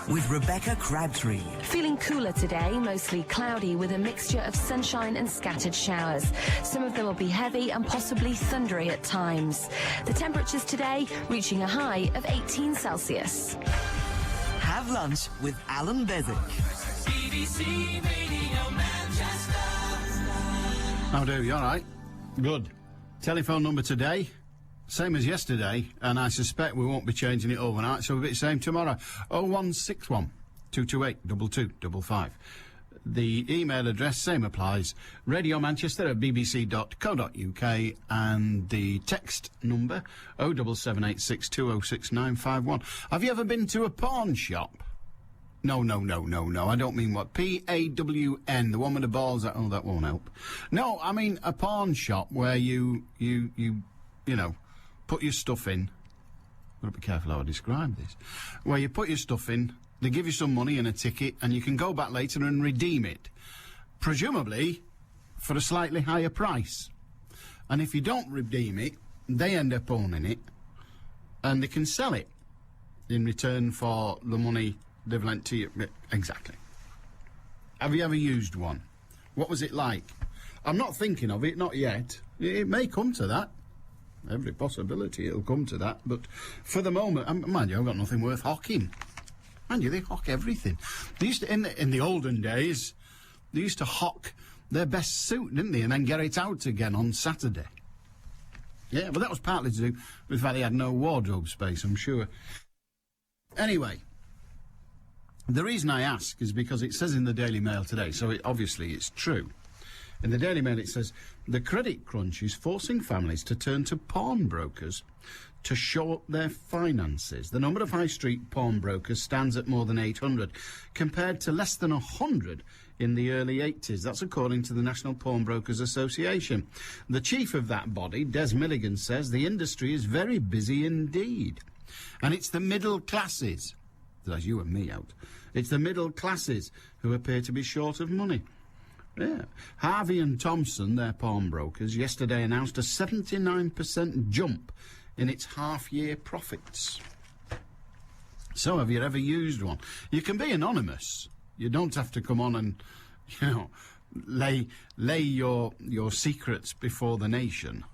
with Rebecca Crabtree. Feeling cooler today, mostly cloudy with a mixture of sunshine and scattered showers. Some of them will be heavy and possibly thundery at times. The temperatures today reaching a high of 18 Celsius. Have lunch with Allan Beswick. BBC Radio Manchester. How do you? All right? Good. Telephone number today, same as yesterday, and I suspect we won't be changing it overnight, so we'll be the same tomorrow. 0161 228 2255. The email address, same applies, radiomanchester@bbc.co.uk, and the text number, 07786206951. Have you ever been to a pawn shop? No, I don't mean what, PAWN, the one with the balls, that won't help. No, I mean a pawn shop where you know, put your stuff in. I've got to be careful how I describe this. Where you put your stuff in, they give you some money and a ticket, and you can go back later and redeem it. Presumably for a slightly higher price. And if you don't redeem it, they end up owning it, and they can sell it in return for the money they've lent to you. Exactly. Have you ever used one? What was it like? I'm not thinking of it, not yet. It may come to that. Every possibility it'll come to that, but for the moment, mind you, I've got nothing worth hocking. Mind you, they hock everything. They used to, in the olden days, they used to hock their best suit, didn't they, and then get it out again on Saturday. Yeah, but that was partly to do with the fact they had no wardrobe space, I'm sure. Anyway, the reason I ask is because it says in the Daily Mail today, so obviously it's true. In the Daily Mail it says, the credit crunch is forcing families to turn to pawnbrokers to shore up their finances. The number of high street pawnbrokers stands at more than 800, compared to less than 100 in the early 80s. That's according to the National Pawnbrokers Association. The chief of that body, Des Milligan, says the industry is very busy indeed. And it's the middle classes, that's you and me out, it's the middle classes who appear to be short of money. Yeah. Harvey and Thompson, their pawnbrokers, yesterday announced a 79% jump in its half-year profits. So have you ever used one? You can be anonymous. You don't have to come on and, you know, lay your secrets before the nation.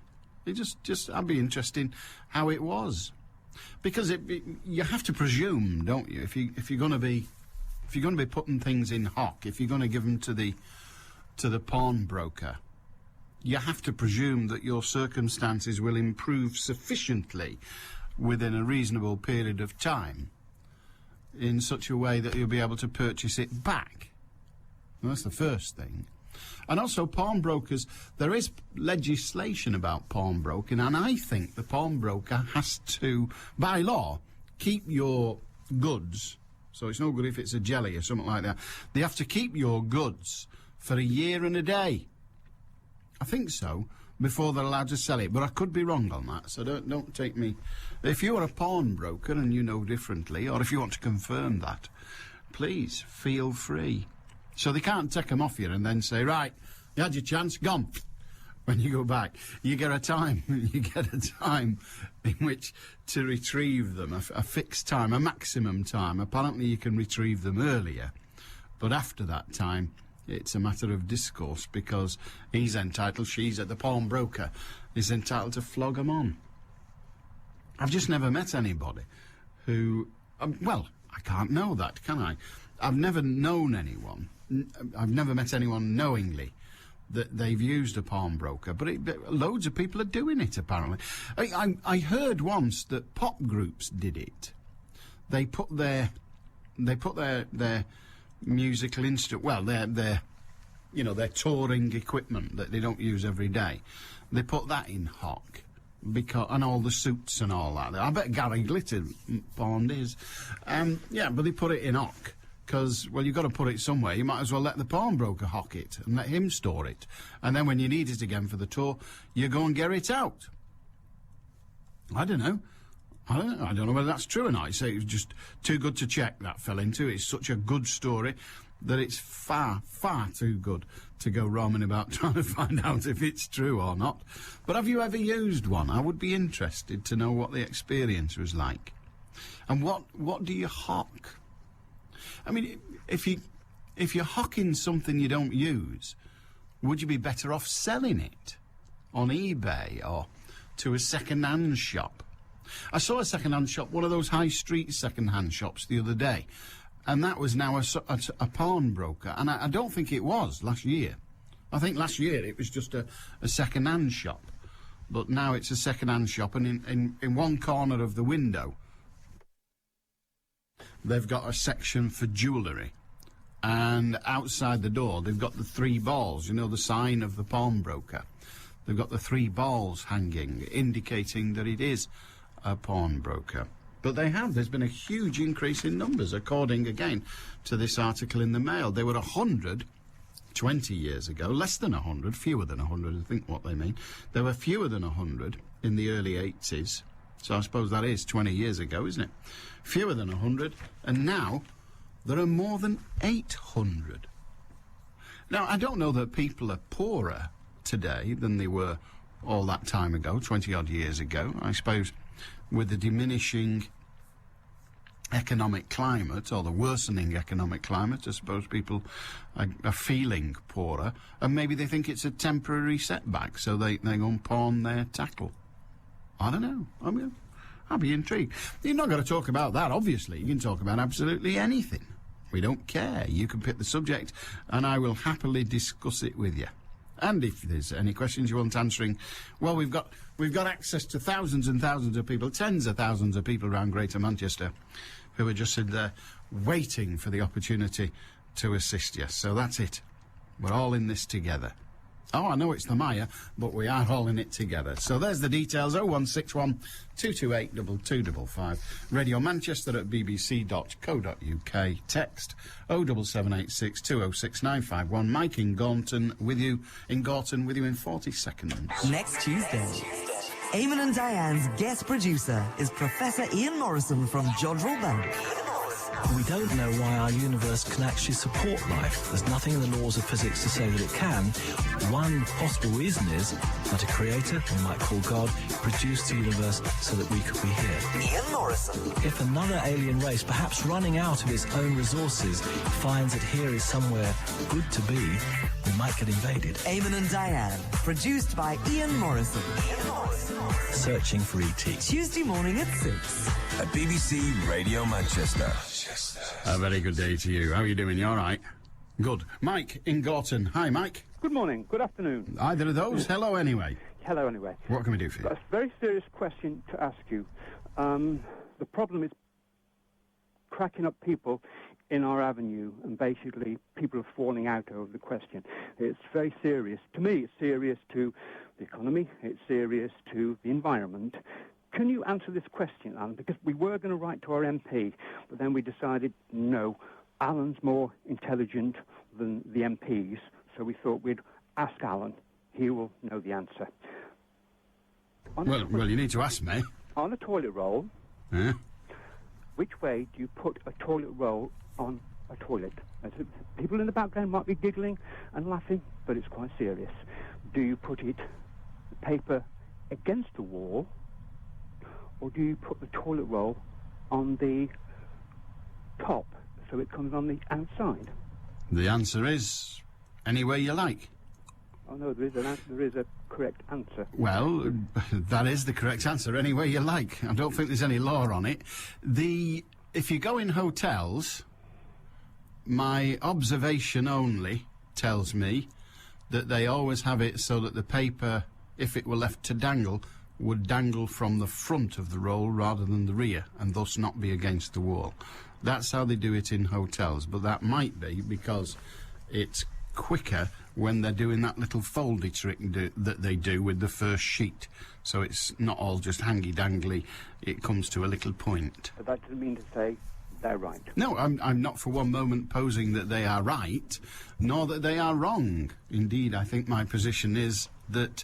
It just I'd be interested in how it was. Because you have to presume, don't you, if you're going to be putting things in hock, if you're going to give them to the pawnbroker, you have to presume that your circumstances will improve sufficiently within a reasonable period of time in such a way that you'll be able to purchase it back. Well, that's the first thing. And also pawnbrokers, there is legislation about pawnbroking, and I think the pawnbroker has to, by law, keep your goods. So it's no good if it's a jelly or something like that. They have to keep your goods for a year and a day. I think so, before they're allowed to sell it, but I could be wrong on that, so don't take me. If you're a pawnbroker and you know differently, or if you want to confirm that, please feel free. So they can't take them off you and then say, right, you had your chance, gone. When you go back, you get a time in which to retrieve them, a fixed time, a maximum time. Apparently you can retrieve them earlier, but after that time, it's a matter of discourse, because he's entitled, the pawnbroker is entitled to flog them on. I've just never met anybody who, well, I can't know that, can I? I've never known anyone, I've never met anyone knowingly that they've used a pawnbroker, but loads of people are doing it, apparently. I heard once that pop groups did it. They put their musical instrument, well, their touring equipment that they don't use every day, they put that in hock, and all the suits and all that. I bet Gary Glitter pawned his. Yeah, but they put it in hock, because, well, you've got to put it somewhere. You might as well let the pawnbroker hock it and let him store it, and then when you need it again for the tour, you go and get it out. I don't know whether that's true or not. I say it was just too good to check, that fell into. It's such a good story that it's far, far too good to go roaming about trying to find out if it's true or not. But have you ever used one? I would be interested to know what the experience was like. And what do you hock? I mean, if you're hocking something you don't use, would you be better off selling it on eBay or to a second-hand shop? I saw a second-hand shop, one of those high street second-hand shops the other day, and that was now a pawnbroker, and I don't think it was last year. I think last year it was just a second-hand shop, but now it's a second-hand shop, and in one corner of the window they've got a section for jewellery, and outside the door they've got the 3 balls, you know, the sign of the pawnbroker. They've got the 3 balls hanging, indicating that it is a pawnbroker. But there's been a huge increase in numbers, according, again, to this article in the Mail. There were 100 20 years ago, less than 100, fewer than 100, I think what they mean. There were fewer than 100 in the early 80s, so I suppose that is 20 years ago, isn't it? Fewer than 100, and now there are more than 800. Now, I don't know that people are poorer today than they were all that time ago, 20-odd years ago. I suppose with the diminishing economic climate, or the worsening economic climate, I suppose people are feeling poorer, and maybe they think it's a temporary setback, so they go and pawn their tackle. I don't know. I mean, I'll be intrigued. You're not going to talk about that, obviously. You can talk about absolutely anything. We don't care. You can pick the subject, and I will happily discuss it with you. And if there's any questions you want answering, well, we've got access to thousands and thousands of people, tens of thousands of people around Greater Manchester, who are just sitting there waiting for the opportunity to assist you. So that's it. We're all in this together. Oh, I know it's the Maya, but we are all in it together. So there's the details. 0161 228 2255. Radio Manchester at bbc.co.uk. Text 07786 206 951. Mike in Gorton with you in 40 seconds. Next Tuesday, Eamon and Diane's guest producer is Professor Ian Morrison from Jodrell Bank. We don't know why our universe can actually support life. There's nothing in the laws of physics to say that it can. One possible reason is that a creator, we might call God, produced the universe so that we could be here. Ian Morrison. If another alien race, perhaps running out of its own resources, finds that here is somewhere good to be, we might get invaded. Eamon and Diane, produced by Ian Morrison. Searching for E.T. Tuesday morning at 6. At BBC Radio Manchester. A very good day to you. How are you doing? You all right? Good. Mike in Gorton. Hi, Mike. Good morning. Good afternoon. Either of those? Hello, anyway. Hello, anyway. What can we do for you? That's a very serious question to ask you. The problem is cracking up people in our avenue, and basically people are falling out over the question. It's very serious. To me, it's serious to the economy. It's serious to the environment. Can you answer this question, Alan? Because we were going to write to our MP, but then we decided, no, Alan's more intelligent than the MPs, so we thought we'd ask Alan. He will know the answer. Well, you need to ask me. On a toilet roll, which way do you put a toilet roll on a toilet? People in the background might be giggling and laughing, but it's quite serious. Do you put the paper against the wall, or do you put the toilet roll on the top so it comes on the outside? The answer is any way you like. Oh, no, there is a correct answer. Well, that is the correct answer, any way you like. I don't think there's any law on it. If you go in hotels, my observation only tells me that they always have it so that the paper, if it were left to dangle, would dangle from the front of the roll rather than the rear, and thus not be against the wall. That's how they do it in hotels, but that might be because it's quicker when they're doing that little foldy trick that they do with the first sheet. So it's not all just hangy-dangly, it comes to a little point. But that doesn't mean to say they're right. No, I'm not for one moment posing that they are right, nor that they are wrong. Indeed, I think my position is that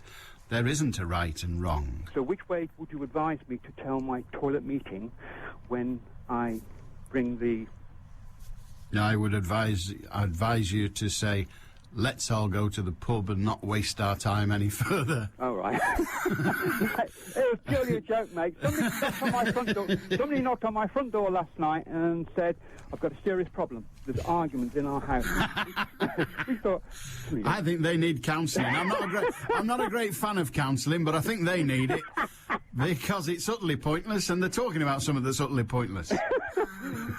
there isn't a right and wrong. So which way would you advise me to tell my toilet meeting when I bring the... I would advise you to say, let's all go to the pub and not waste our time any further. All right. It was purely a joke, mate. Somebody knocked on my front door last night and said, I've got a serious problem. There's arguments in our house. We thought, I think they need counselling. I'm not a great fan of counselling, but I think they need it because it's utterly pointless, and they're talking about something that's utterly pointless.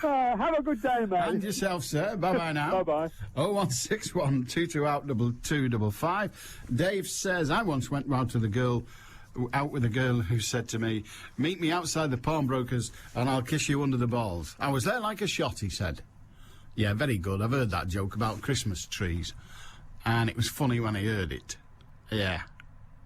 have a good day, mate. And yourself, sir. Bye-bye now. Bye-bye. 0161 22 out 2255. Dave says, I once went round to out with a girl who said to me, meet me outside the pawnbrokers and I'll kiss you under the balls. I was there like a shot, he said. Yeah, very good. I've heard that joke about Christmas trees. And it was funny when I heard it. Yeah,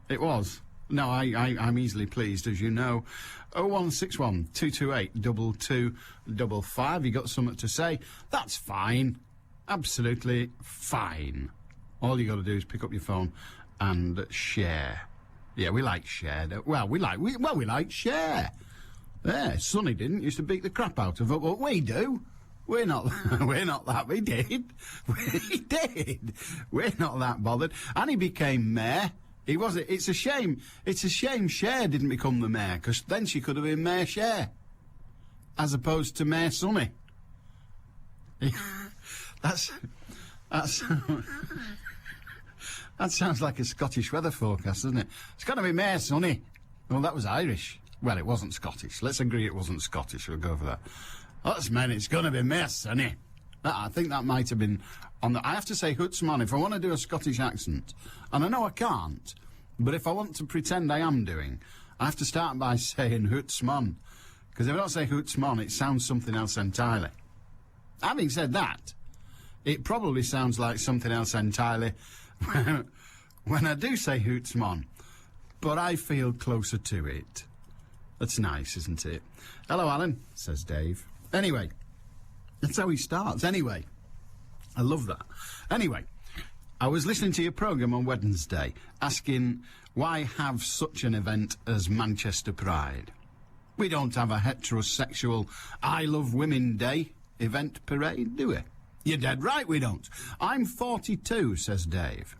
it was. No, I'm easily pleased, as you know. 0161 228 2255. You got something to say? That's fine. Absolutely fine. All you got to do is pick up your phone and share. Yeah, we like share. We like share. Yeah, Sonny didn't. Used to beat the crap out of it, but we do. We're not that. We did. We're not that bothered. And he became mayor. He was. It's a shame. It's a shame Cher didn't become the mayor, because then she could have been Mayor Cher, as opposed to Mayor Sonny. That's. That sounds like a Scottish weather forecast, doesn't it? It's got to be Mayor Sonny. Well, that was Irish. Well, it wasn't Scottish. Let's agree it wasn't Scottish. We'll go for that. That's meant it's going to be Mayor Sonny. I think that might have been on the... I have to say Hutsman if I want to do a Scottish accent. And I know I can't, but if I want to pretend I am doing, I have to start by saying Hutsman. Because if I don't say Hutsman, it sounds something else entirely. Having said that, it probably sounds like something else entirely when I do say Hutsman. But I feel closer to it. That's nice, isn't it? Hello, Alan, says Dave. Anyway, that's how he starts. Anyway, I love that. Anyway, I was listening to your programme on Wednesday, asking why have such an event as Manchester Pride? We don't have a heterosexual I Love Women Day event parade, do we? You're dead right we don't. I'm 42, says Dave,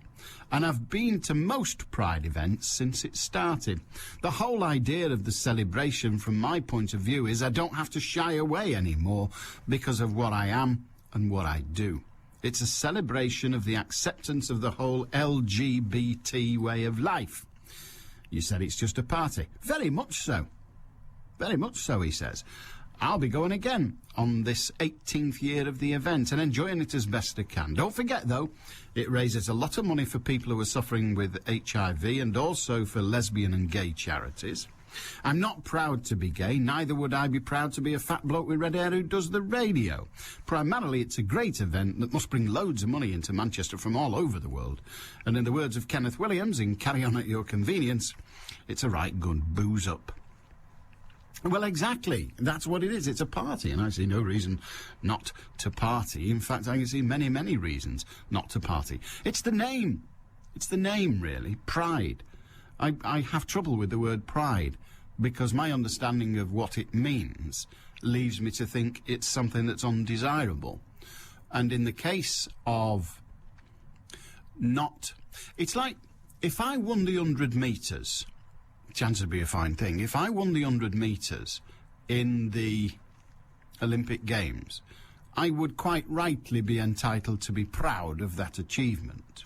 and I've been to most Pride events since it started. The whole idea of the celebration, from my point of view, is I don't have to shy away anymore because of what I am and what I do. It's a celebration of the acceptance of the whole LGBT way of life. You said it's just a party. Very much so. Very much so, he says. I'll be going again on this 18th year of the event and enjoying it as best I can. Don't forget, though, it raises a lot of money for people who are suffering with HIV and also for lesbian and gay charities. I'm not proud to be gay, neither would I be proud to be a fat bloke with red hair who does the radio. Primarily, it's a great event that must bring loads of money into Manchester from all over the world. And in the words of Kenneth Williams in Carry On at Your Convenience, it's a right good booze up. Well, exactly. That's what it is. It's a party, and I see no reason not to party. In fact, I can see many, many reasons not to party. It's the name. It's the name, really. Pride. I have trouble with the word pride because my understanding of what it means leaves me to think it's something that's undesirable. And in the case of not... It's like if I won the 100 metres... Chance would be a fine thing. If I won the 100 metres in the Olympic Games, I would quite rightly be entitled to be proud of that achievement.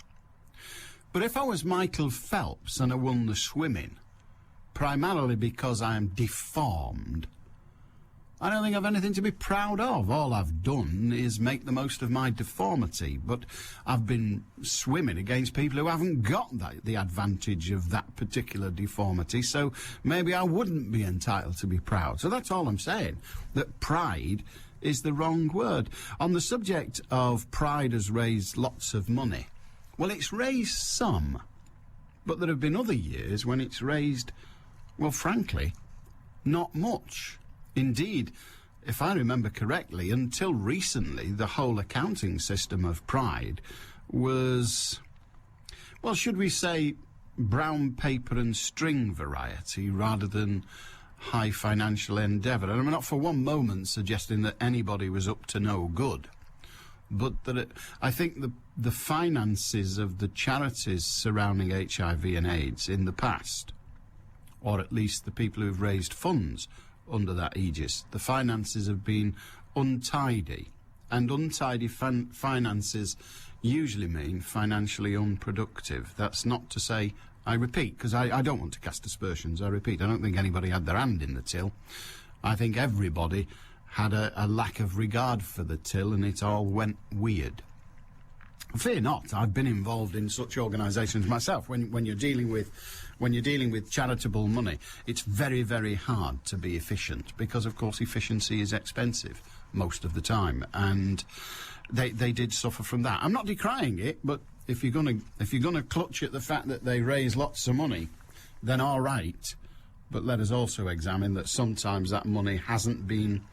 But if I was Michael Phelps and I won the swimming, primarily because I am deformed, I don't think I've anything to be proud of. All I've done is make the most of my deformity, but I've been swimming against people who haven't got the advantage of that particular deformity, so maybe I wouldn't be entitled to be proud. So that's all I'm saying, that pride is the wrong word. On the subject of pride has raised lots of money, well, it's raised some, but there have been other years when it's raised, well, frankly, not much. Indeed, if I remember correctly, until recently, the whole accounting system of Pride was, well, should we say, brown paper and string variety rather than high financial endeavour. And I'm not for one moment suggesting that anybody was up to no good. but I think the finances of the charities surrounding HIV and AIDS in the past, or at least the people who've raised funds under that aegis, the finances have been untidy, and untidy finances usually mean financially unproductive. That's not to say, I repeat, because I don't want to cast aspersions, I repeat, I don't think anybody had their hand in the till. I think everybody had a lack of regard for the till, and it all went weird. Fear not, I've been involved in such organisations myself. When you're dealing with charitable money, it's very, very hard to be efficient, because of course efficiency is expensive most of the time, and they did suffer from that. I'm not decrying it, but if you're gonna clutch at the fact that they raise lots of money, then all right. But let us also examine that sometimes that money hasn't been,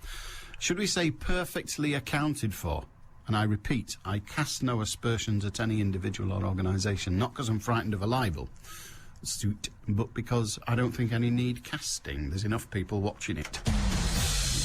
should we say, perfectly accounted for. And I repeat, I cast no aspersions at any individual or organisation, not because I'm frightened of a libel suit, but because I don't think any need casting. There's enough people watching it.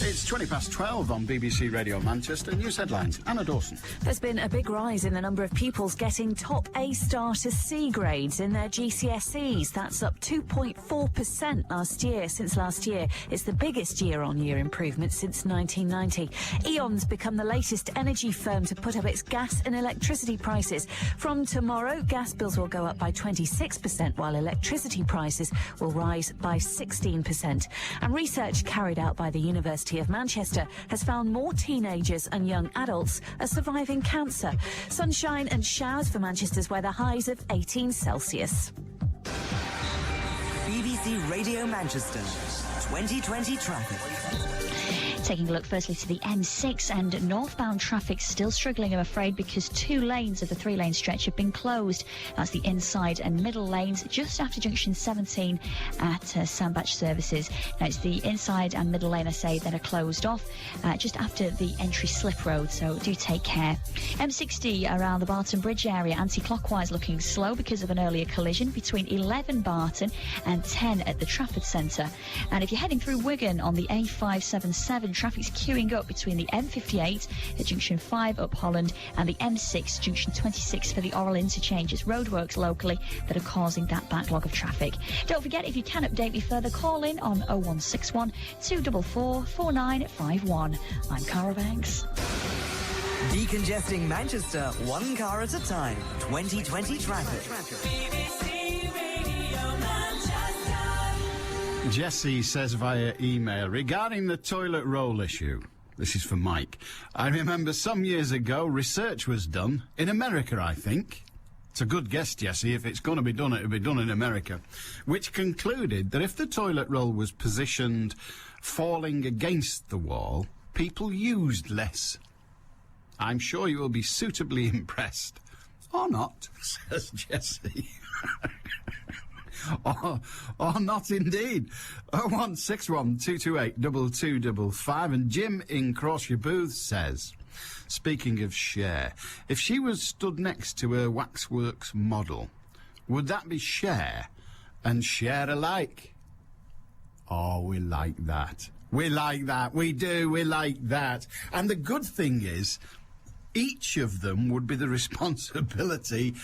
It's 12 on BBC Radio Manchester. News headlines. Anna Dawson. There's been a big rise in the number of pupils getting top A star to C grades in their GCSEs. That's up 2.4% since last year. It's the biggest year-on-year improvement since 1990. E.ON's become the latest energy firm to put up its gas and electricity prices. From tomorrow, gas bills will go up by 26%, while electricity prices will rise by 16%. And research carried out by the University of Manchester has found more teenagers and young adults are surviving cancer. Sunshine and showers for Manchester's weather, highs of 18 Celsius. BBC Radio Manchester, 2020 traffic. Taking a look firstly to the M6, and northbound traffic still struggling, I'm afraid, because 2 lanes of the 3-lane stretch have been closed. That's the inside and middle lanes just after junction 17 at Sandbach Services. Now it's the inside and middle lane, I say, that are closed off just after the entry slip road, so do take care. M60 around the Barton Bridge area, anti-clockwise looking slow because of an earlier collision between 11 Barton and 10 at the Trafford Centre. And if you're heading through Wigan on the A577, traffic's queuing up between the M58 at junction 5 up Holland and the M6 junction 26 for the Oral interchange. It's roadworks locally that are causing that backlog of traffic. Don't forget, if you can update me further, call in on 0161 244 4951. I'm Cara Banks. Decongesting Manchester, one car at a time. 2020 traffic. BBC Radio Manchester. Jessie says via email, regarding the toilet roll issue, this is for Mike, I remember some years ago research was done, in America I think, it's a good guess, Jessie, if it's going to be done, it'll be done in America, which concluded that if the toilet roll was positioned falling against the wall, people used less. I'm sure you will be suitably impressed. Or not, says Jessie. or not indeed. 0161 228 2255. And Jim in Crawshire Booth says, speaking of Cher, if she was stood next to her Waxworks model, would that be Cher and Cher alike? Oh, we like that. We like that. We do. We like that. And the good thing is, each of them would be the responsibility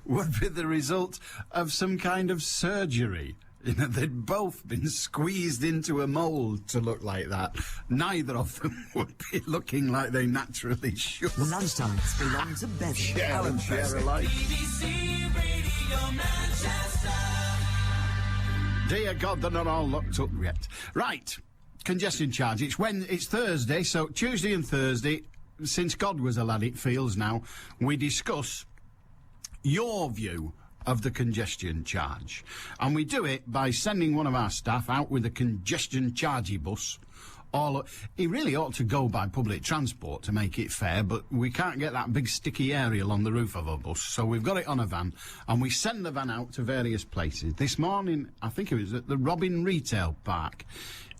would be the result of some kind of surgery. You know, they'd both been squeezed into a mould to look like that. Neither of them would be looking like they naturally should. Lunchtimes belong to Beswick. Allan Beswick. BBC Radio Manchester. Dear God, they're not all locked up yet. Right, congestion charge. It's Thursday, so Tuesday and Thursday, since God was a lad, it feels now, we discuss your view of the congestion charge. And we do it by sending one of our staff out with a congestion chargey bus. He really ought to go by public transport to make it fair, but we can't get that big sticky aerial on the roof of a bus, so we've got it on a van, and we send the van out to various places. This morning, I think it was at the Robin Retail Park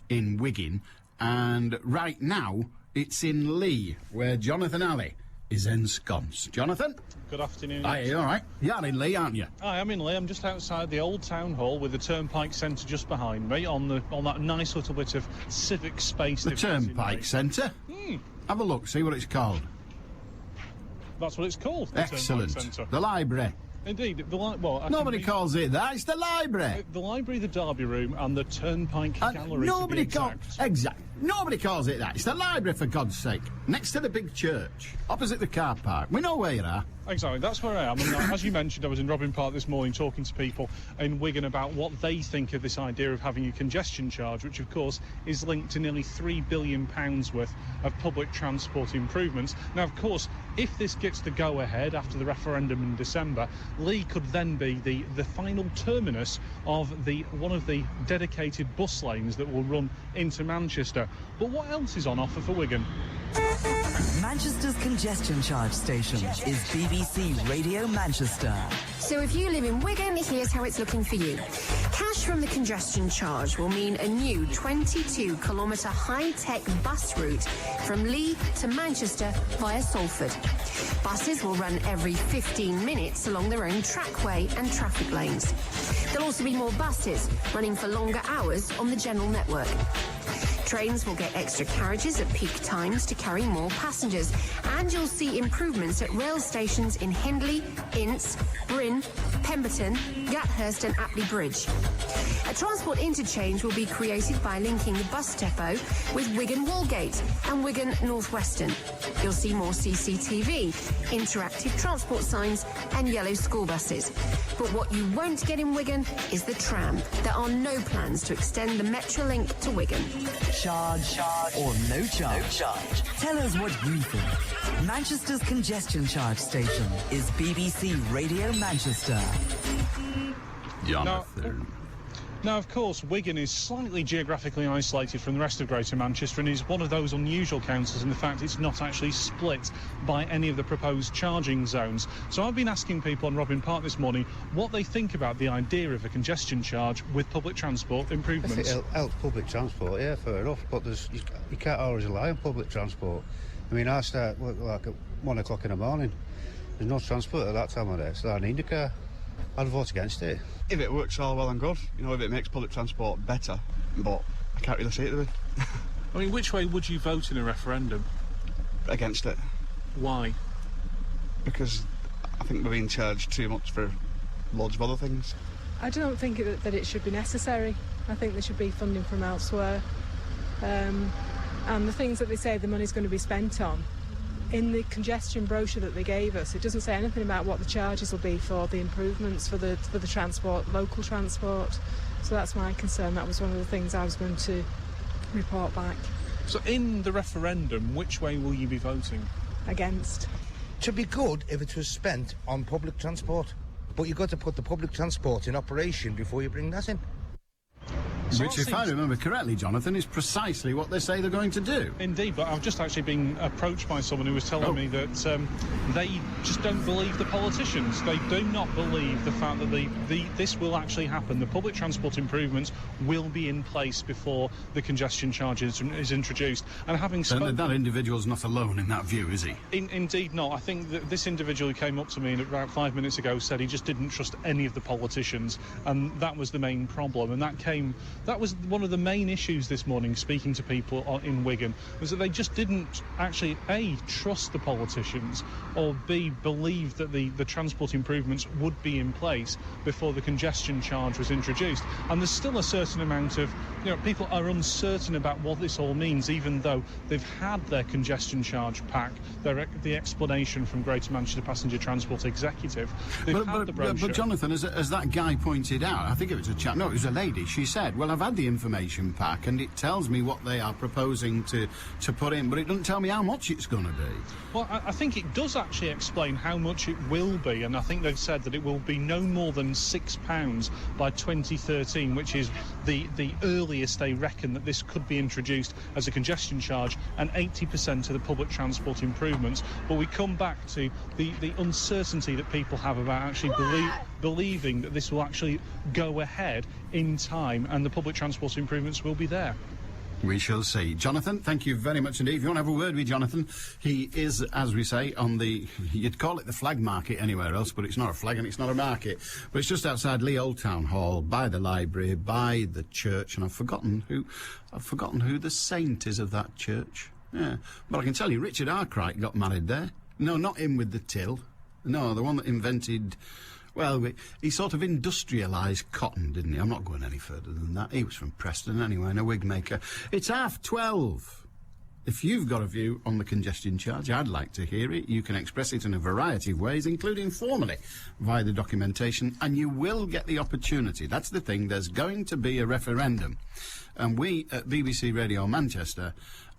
in Wigan, and right now it's in Lee, where Jonathan Alley is ensconced. Jonathan? Good afternoon. Hi, you all right? You're in Lee, aren't you? Hi, I'm in Lee. I'm just outside the old town hall with the Turnpike Centre just behind me on that nice little bit of civic space. The Turnpike Centre? Have a look, see what it's called. That's what it's called. The Excellent. Turnpike Centre. The library. Indeed. Nobody calls it that. It's the library. The library, the Derby Room, and the Turnpike Gallery. Nobody calls it that. It's the library, for God's sake. Next to the big church, opposite the car park. We know where you are. Exactly, that's where I am. And as you mentioned, I was in Robin Park this morning talking to people in Wigan about what they think of this idea of having a congestion charge, which of course is linked to nearly £3 billion worth of public transport improvements. Now, of course, if this gets the go-ahead after the referendum in December, Lee could then be the final terminus of one of the dedicated bus lanes that will run into Manchester. But what else is on offer for Wigan? Manchester's congestion charge station is BBC Radio Manchester. So if you live in Wigan, here's how it's looking for you. Cash from the congestion charge will mean a new 22-kilometre high-tech bus route from Lee to Manchester via Salford. Buses will run every 15 minutes along their own trackway and traffic lanes. There'll also be more buses running for longer hours on the general network. Trains will get extra carriages at peak times to carry more passengers, and you'll see improvements at rail stations in Hindley, Ince, Bryn, Pemberton, Gathurst and Apley Bridge. A transport interchange will be created by linking the bus depot with Wigan Woolgate and Wigan Northwestern. You'll see more CCTV, interactive transport signs and yellow school buses. But what you won't get in Wigan is the tram. There are no plans to extend the Metrolink to Wigan. Charge or no charge? Tell us what you think. Manchester's congestion charge station is BBC Radio Manchester. Jonathan. Now, of course, Wigan is slightly geographically isolated from the rest of Greater Manchester and is one of those unusual councils in the fact it's not actually split by any of the proposed charging zones. So I've been asking people on Robin Park this morning what they think about the idea of a congestion charge with public transport improvements. If it helps public transport, yeah, fair enough, but you can't always rely on public transport. I mean, I start work like at 1 o'clock in the morning. There's no transport at that time of day, so I need a car. I'd vote against it. If it works all well and good, you know, if it makes public transport better, but I can't really see it to be. I mean, which way would you vote in a referendum? Against it. Why? Because I think we're being charged too much for loads of other things. I don't think that it should be necessary. I think there should be funding from elsewhere. And the things that they say the money's going to be spent on, in the congestion brochure that they gave us, it doesn't say anything about what the charges will be for the improvements for the transport, local transport. So that's my concern. That was one of the things I was going to report back. So in the referendum, which way will you be voting? Against. It would be good if it was spent on public transport, but you've got to put the public transport in operation before you bring that in. Which, if I remember correctly, Jonathan, is precisely what they say they're going to do. Indeed, but I've just actually been approached by someone who was telling me that they just don't believe the politicians. They do not believe the fact that this will actually happen. The public transport improvements will be in place before the congestion charge is introduced. And having spoken... that individual's not alone in that view, is he? Indeed not. I think that this individual who came up to me about 5 minutes ago said he just didn't trust any of the politicians, and that was the main problem. And that was one of the main issues this morning, speaking to people in Wigan, was that they just didn't actually, A, trust the politicians, or B, believe that the transport improvements would be in place before the congestion charge was introduced. And there's still a certain amount of, people are uncertain about what this all means, even though they've had their congestion charge pack, the explanation from Greater Manchester Passenger Transport Executive. But Jonathan, as that guy pointed out, I think it was a chap, no, it was a lady, she said, well, I've had the information pack and it tells me what they are proposing to put in, but it doesn't tell me how much it's going to be. Well, I think it does actually explain how much it will be, and I think they've said that it will be no more than £6 by 2013, which is the earliest they reckon that this could be introduced as a congestion charge, and 80% of the public transport improvements. But we come back to the uncertainty that people have about actually believing that this will actually go ahead in time and the public transport improvements will be there. We shall see. Jonathan, thank you very much indeed. If you want to have a word with Jonathan, he is, as we say, on the... You'd call it the flag market anywhere else, but it's not a flag and it's not a market. But it's just outside Lee Old Town Hall, by the library, by the church, and I've forgotten who the saint is of that church. Yeah. But I can tell you, Richard Arkwright got married there. No, not him with the till. No, the one that invented... Well, he sort of industrialised cotton, didn't he? I'm not going any further than that. He was from Preston anyway, and a wig maker. It's 12:30. If you've got a view on the congestion charge, I'd like to hear it. You can express it in a variety of ways, including formally, via the documentation, and you will get the opportunity. That's the thing. There's going to be a referendum. And we at BBC Radio Manchester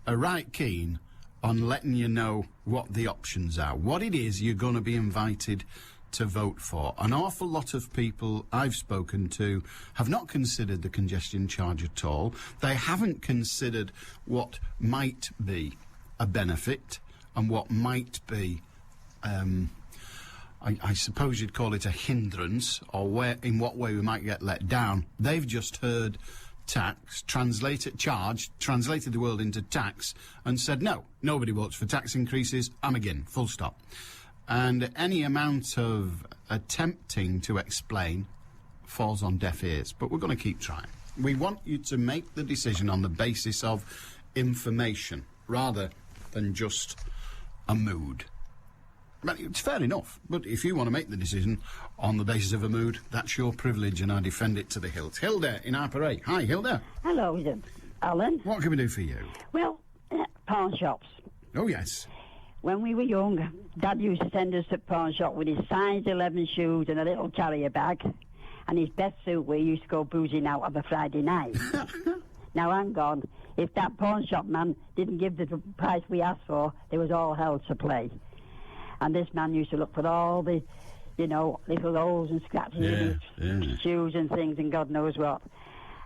are right keen on letting you know what the options are, what it is you're going to be invited to vote for. An awful lot of people I've spoken to have not considered the congestion charge at all. They haven't considered what might be a benefit and what might be, I suppose you'd call it a hindrance, or in what way we might get let down. They've just heard tax, translated the world into tax, and said, no, nobody votes for tax increases, I'm again, full stop. And any amount of attempting to explain falls on deaf ears. But we're going to keep trying. We want you to make the decision on the basis of information rather than just a mood. But it's fair enough. But if you want to make the decision on the basis of a mood, that's your privilege, and I defend it to the hilt. Hilda in Harper. Hi, Hilda. Hello, Alan. What can we do for you? Well, pawn shops. Oh, yes. When we were young, Dad used to send us to pawn shop with his size 11 shoes and a little carrier bag, and his best suit where he used to go boozing out of a Friday night. Now, hang on. If that pawn shop man didn't give the price we asked for, there was all hell to play. And this man used to look for all the, little holes and scratches in his shoes and things and God knows what.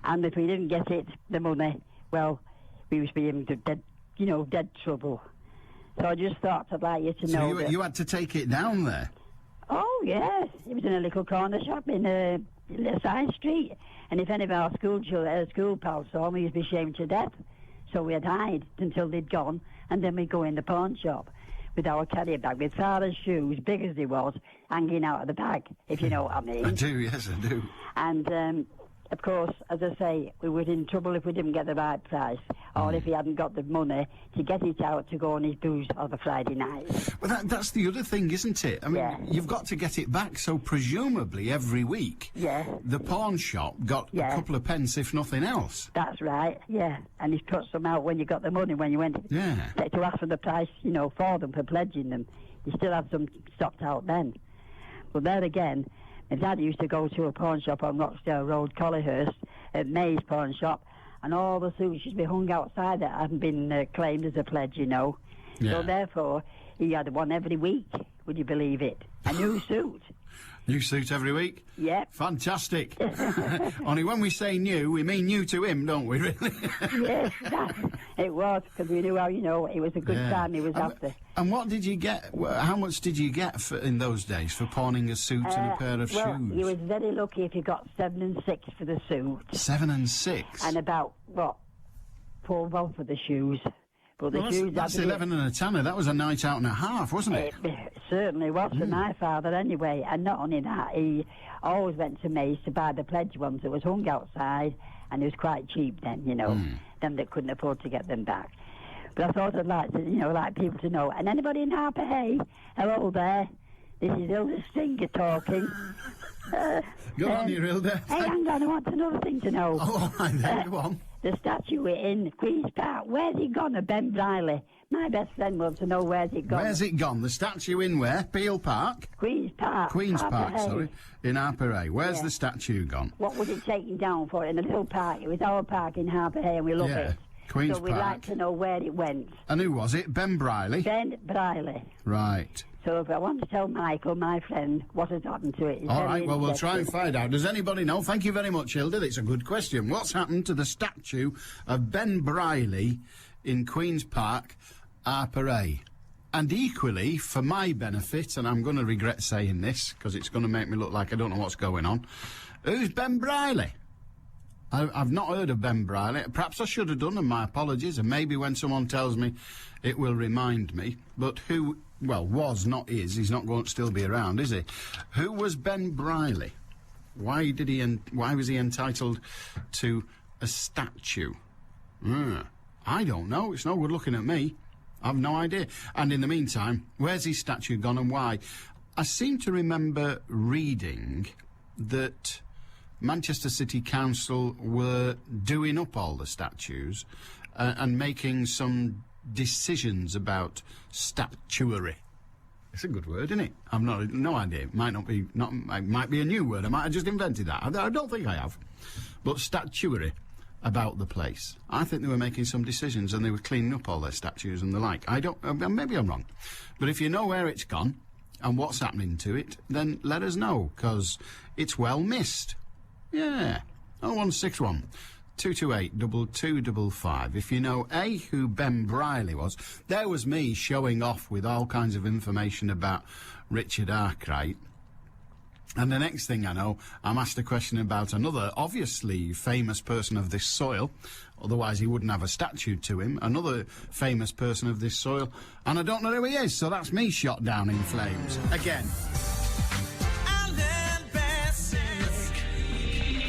And if we didn't get it, the money, well, we was being dead trouble. So I just thought I'd like you to know. So you had to take it down there? Oh, yes. It was in a little corner shop in a side street. And if any of our school pals saw me, we'd be ashamed to death. So we'd hide until they'd gone, and then we'd go in the pawn shop with our carrier bag, with father's shoes, big as he was, hanging out of the bag, if you know what I mean. I do, yes, I do. And, of course, as I say, we were in trouble if we didn't get the right price, or if he hadn't got the money to get it out to go on his booze on the Friday night. Well, that's the other thing, isn't it? I mean, you've got to get it back, so presumably every week the pawn shop got a couple of pence, if nothing else. That's right, yeah. And he put some out when you got the money, when you went to ask for the price, for them, for pledging them. He still had some stocked out then. But there again, my dad used to go to a pawn shop on Rochdale Road, Collyhurst, at May's pawn shop, and all the suits used to be hung outside that hadn't been claimed as a pledge, Yeah. So therefore, he had one every week, would you believe it? A new suit. New suit every week? Yep. Fantastic. Only when we say new, we mean new to him, don't we, really? Yes, it was, because we knew how, it was a good time he was after. And what did you get? How much did you get in those days for pawning a suit and a pair of shoes? Well, you was very lucky if you got 7 and 6 for the suit. 7 and 6? And about, £4 for the shoes. But the shoes that's 11 and a tanner. That was a night out and a half, wasn't it? It certainly was for my father anyway. And not only that, he always went to Mays to buy the pledge ones that was hung outside, and it was quite cheap then, them that couldn't afford to get them back. But I thought I'd like to, like people to know. And anybody in Harper Hay, hello there. This is Hilda Stringer talking. Go on, you Hilda. Hey, hang on, I want another thing to know. Oh, all right, then, go on. The statue in Queen's Park, where's it gone, Ben Briley? My best friend wants to know where's it gone. Where's it gone? The statue in where? Peel Park? Queen's Park. Queen's Park, sorry. In Harper Hay. Where's the statue gone? What was it taken down for in a little park? It was our park in Harper Hay, and we love it. Queen's So we'd Park. like to know where it went. And who was it? Ben Briley? Ben Briley. Right. So if I want to tell Michael, my friend, what has happened to it. All right, well, we'll try and find out. Does anybody know? Thank you very much, Hilda. It's a good question. What's happened to the statue of Ben Briley in Queen's Park, Harper Hay? And equally, for my benefit, and I'm going to regret saying this, because it's going to make me look like I don't know what's going on, who's Ben Briley? I've not heard of Ben Briley. Perhaps I should have done, and my apologies, and maybe when someone tells me it will remind me. But who, well, was, not is, he's not going to still be around, is he? Who was Ben Briley? Why was he entitled to a statue? I don't know. It's no good looking at me. I've no idea. And in the meantime, where's his statue gone and why? I seem to remember reading that Manchester City Council were doing up all the statues and making some decisions about statuary. It's a good word, isn't it? I've no idea. It might not be. It might be a new word. I might have just invented that. I don't think I have. But statuary about the place. I think they were making some decisions and they were cleaning up all their statues and the like. Maybe I'm wrong. But if you know where it's gone and what's happening to it, then let us know, because it's well missed. Yeah. 0161 228 2255. If you know, A, who Ben Briley was. There was me showing off with all kinds of information about Richard Arkwright. And the next thing I know, I'm asked a question about another obviously famous person of this soil, otherwise he wouldn't have a statue to him, another famous person of this soil, and I don't know who he is, so that's me shot down in flames. Again. Allan Beswick,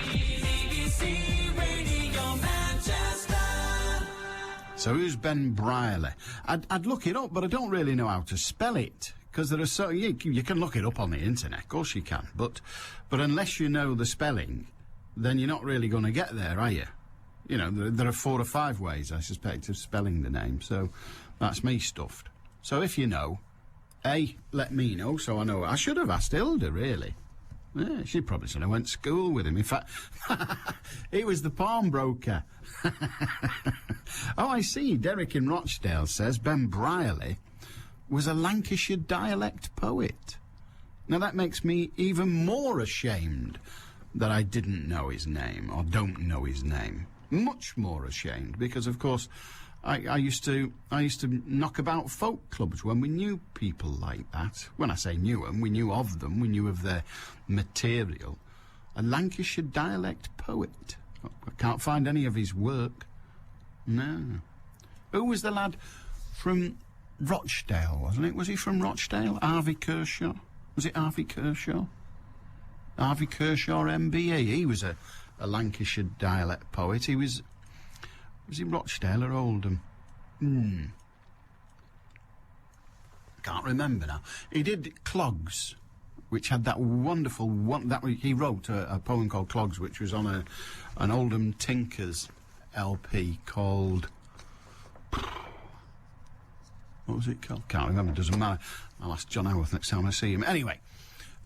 BBC Radio Manchester. So who's Ben Briley? I'd look it up, but I don't really know how to spell it. Because there are so you can look it up on the internet, of course you can. But unless you know the spelling, then you're not really going to get there, are you? You know, there are 4 or 5 ways, I suspect, of spelling the name. So that's me stuffed. So if you know, A, let me know, so I know. I should have asked Hilda, really. Yeah, she probably should have went to school with him. In fact, he was the pawnbroker. Oh, I see. Derek in Rochdale says Ben Briley was a Lancashire dialect poet. Now that makes me even more ashamed that I didn't know his name, or don't know his name. Much more ashamed, because of course I used to knock about folk clubs when we knew people like that. When I say knew them, we knew of them, we knew of their material. A Lancashire dialect poet. I can't find any of his work. No. Who was the lad from Rochdale, wasn't it? Was he from Rochdale? Harvey Kershaw? Was it Harvey Kershaw? Harvey Kershaw MBE. He was a Lancashire dialect poet. He was he Rochdale or Oldham? Can't remember now. He did Clogs, which had that wonderful he wrote a poem called Clogs, which was on an Oldham Tinkers LP called. What was it called? Can't remember. Doesn't matter. I'll ask John Howarth next time I see him. Anyway,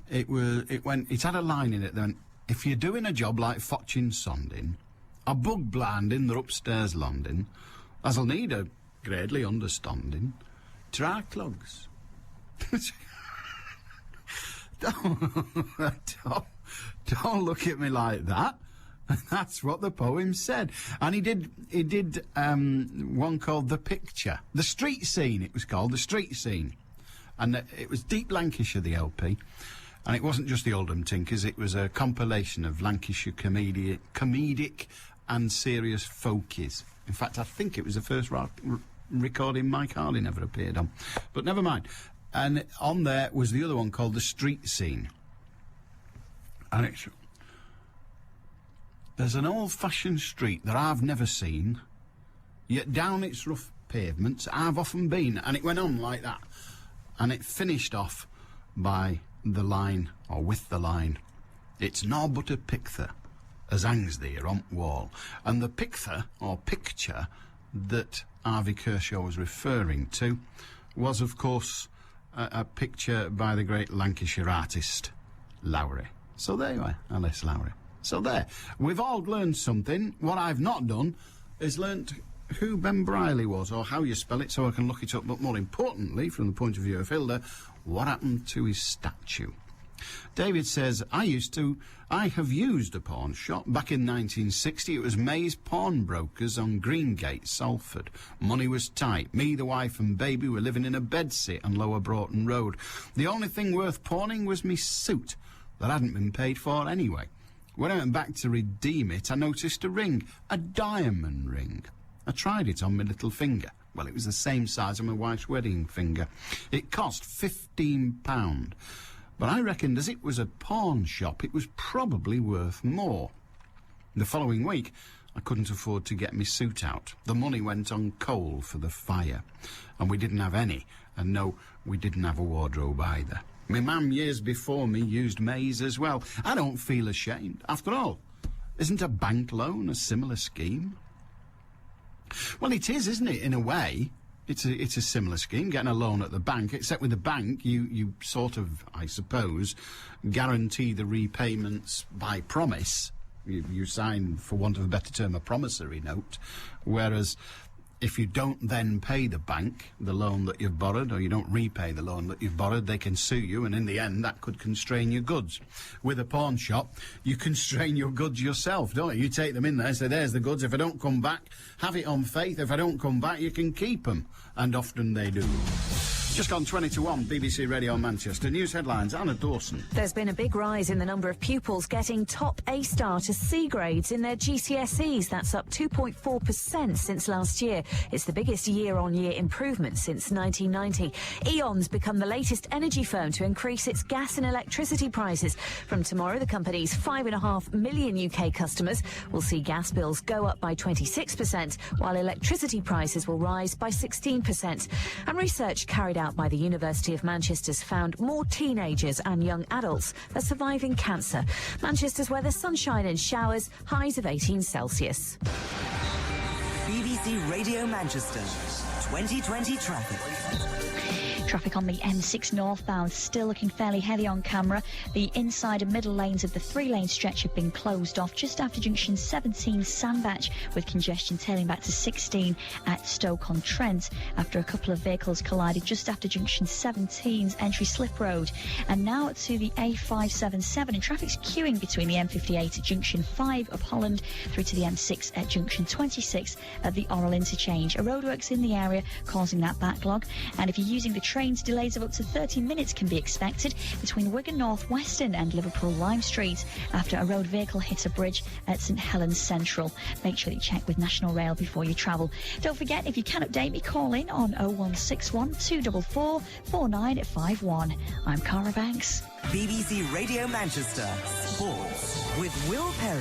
it had a line in it then. If you're doing a job like fotching sonding, a bug blind in the upstairs London, as'll need a gradely understanding, try Clogs. Don't look at me like that. That's what the poem said. And he did one called The Picture. The Street Scene, it was called, The Street Scene. And it was Deep Lancashire, the LP. And it wasn't just the Oldham Tinkers, it was a compilation of Lancashire comedic and serious folkies. In fact, I think it was the first recording Mike Harding ever appeared on. But never mind. And on there was the other one called The Street Scene. And there's an old-fashioned street that I've never seen, yet down its rough pavements I've often been. And it went on like that. And it finished off by the line, or with the line, it's no but a picture as hangs there on the wall. And the picture, or picture, that Harvey Kershaw was referring to was, of course, a picture by the great Lancashire artist, Lowry. So there you are, Alice Lowry. So there, we've all learned something. What I've not done is learnt who Ben Briley was, or how you spell it, so I can look it up. But more importantly, from the point of view of Hilda, what happened to his statue? David says, I have used a pawn shop. Back in 1960, it was May's Pawnbrokers on Greengate, Salford. Money was tight. Me, the wife and baby were living in a bedsit on Lower Broughton Road. The only thing worth pawning was me suit that hadn't been paid for anyway. When I went back to redeem it, I noticed a ring, a diamond ring. I tried it on my little finger. Well, it was the same size as my wife's wedding finger. It cost £15. But I reckoned as it was a pawn shop, it was probably worth more. The following week, I couldn't afford to get my suit out. The money went on coal for the fire. And we didn't have any. And no, we didn't have a wardrobe either. My mum, years before me, used maize as well. I don't feel ashamed. After all, isn't a bank loan a similar scheme? Well, it is, isn't it, in a way? It's a similar scheme, getting a loan at the bank, except with the bank, you sort of, I suppose, guarantee the repayments by promise. You sign, for want of a better term, a promissory note, whereas if you don't then pay the bank the loan that you've borrowed, or you don't repay the loan that you've borrowed, they can sue you, and in the end that could constrain your goods. With a pawn shop, you constrain your goods yourself, don't you? You take them in there, say, there's the goods, if I don't come back, have it on faith, if I don't come back, you can keep them. And often they do. Just gone 20 to 1, BBC Radio Manchester. News headlines, Anna Dawson. There's been a big rise in the number of pupils getting top A star to C grades in their GCSEs. That's up 2.4% since last year. It's the biggest year-on-year improvement since 1990. E.ON's become the latest energy firm to increase its gas and electricity prices. From tomorrow, the company's 5.5 million UK customers will see gas bills go up by 26%, while electricity prices will rise by 16%. And research carried out by the University of Manchester's found more teenagers and young adults are surviving cancer. Manchester's weather, sunshine and showers, highs of 18 Celsius. BBC Radio Manchester, 2020 traffic. Traffic on the M6 northbound still looking fairly heavy on camera. The inside and middle lanes of the three-lane stretch have been closed off just after junction 17 Sandbach, with congestion tailing back to 16 at Stoke-on-Trent after a couple of vehicles collided just after junction 17's entry slip road. And now to the A577, and traffic's queuing between the M58 at junction 5 of Holland through to the M6 at junction 26 at the Orrell interchange. A roadworks in the area causing that backlog, and if you're using the trains, delays of up to 30 minutes can be expected between Wigan North Western and Liverpool Lime Street after a road vehicle hit a bridge at St Helens Central. Make sure you check with National Rail before you travel. Don't forget, if you can update me, call in on 0161 244 4951. I'm Cara Banks. BBC Radio Manchester, Sports with Will Perry.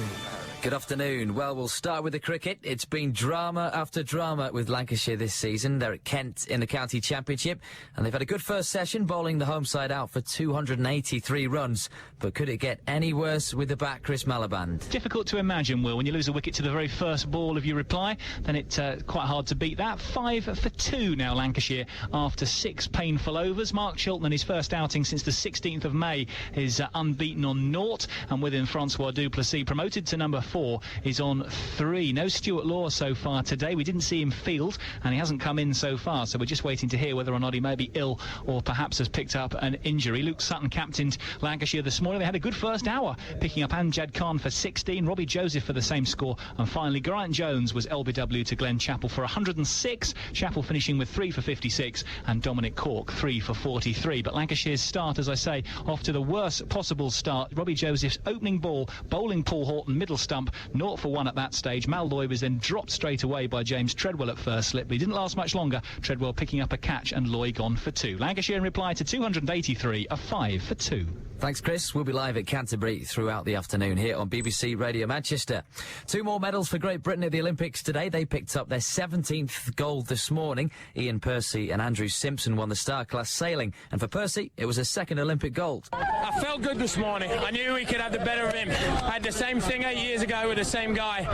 Good afternoon. Well, we'll start with the cricket. It's been drama after drama with Lancashire this season. They're at Kent in the County Championship, and they've had a good first session, bowling the home side out for 283 runs. But could it get any worse with the bat, Chris Malaband? Difficult to imagine, Will. When you lose a wicket to the very first ball of your reply, then it's quite hard to beat that. 5 for 2 now, Lancashire, after 6 painful overs. Mark Chilton, in his first outing since the 16th of May, is unbeaten on 0, and with him Francois Duplessis, promoted to number 4, is on 3. No Stuart Law so far today. We didn't see him field, and he hasn't come in so far, so we're just waiting to hear whether or not he may be ill or perhaps has picked up an injury. Luke Sutton captained Lancashire this morning. They had a good first hour, picking up Amjad Khan for 16, Robbie Joseph for the same score, and finally Grant Jones was LBW to Glenn Chappell for 106. Chappell finishing with 3 for 56, and Dominic Cork 3 for 43. But Lancashire's start, as I say, off to the worst possible start. Robbie Joseph's opening ball, bowling Paul Horton, middle stump, 0 for 1 at that stage. Malloy was then dropped straight away by James Treadwell at first slip, but he didn't last much longer. Treadwell picking up a catch and Loy gone for 2. Lancashire in reply to 283, a 5 for 2. Thanks, Chris. We'll be live at Canterbury throughout the afternoon here on BBC Radio Manchester. 2 more medals for Great Britain at the Olympics today. They picked up their 17th gold this morning. Ian Percy and Andrew Simpson won the star class sailing, and for Percy it was a second Olympic gold. I felt good this morning. I knew we could have the better of him. I had the same thing 8 years ago with the same guy.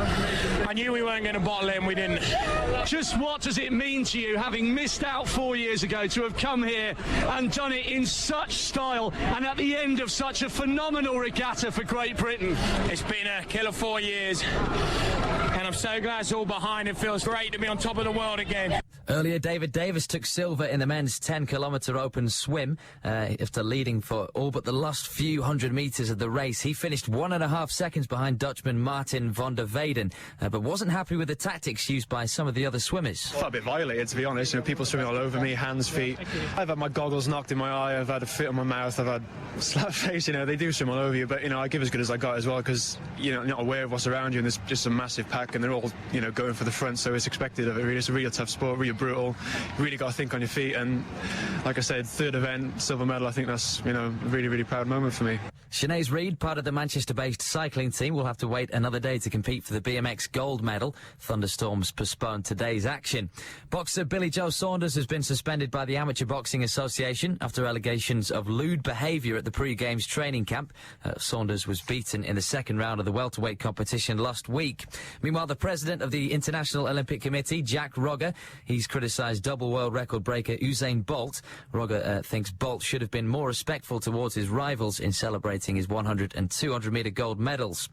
I knew we weren't going to bottle him. We didn't. Just what does it mean to you, having missed out 4 years ago, to have come here and done it in such style and at the end of such a phenomenal regatta for Great Britain? It's been a killer 4 years, and I'm so glad it's all behind. It feels great to be on top of the world again. Earlier, David Davis took silver in the men's 10-kilometre open swim after leading for all but the last few hundred metres of the race. He finished 1.5 seconds behind Dutchman Martin van der Weyden, but wasn't happy with the tactics used by some of the other swimmers. I felt a bit violated, to be honest. You know, people swimming all over me, hands, feet. I've had my goggles knocked in my eye, I've had a fit on my mouth, I've had slap face. You know, they do swim all over you, but, you know, I give as good as I got as well, because, you know, you're not aware of what's around you, and there's just a massive pack, and they're all, you know, going for the front, so it's expected of it. Really, it's a real tough sport, really brutal. You really got to think on your feet, and like I said, third event, silver medal. I think that's, you know, a really, really proud moment for me. Sinead Reid, part of the Manchester-based cycling team, will have to wait another day to compete for the BMX gold medal. Thunderstorms postponed today's action. Boxer Billy Joe Saunders has been suspended by the Amateur Boxing Association after allegations of lewd behaviour at the pre-games training camp. Saunders was beaten in the second round of the welterweight competition last week. Meanwhile, the president of the International Olympic Committee, Jack Rogger, he's criticised double world record breaker Usain Bolt. Rogger thinks Bolt should have been more respectful towards his rivals in celebrating his 100 and 200 metre gold medals.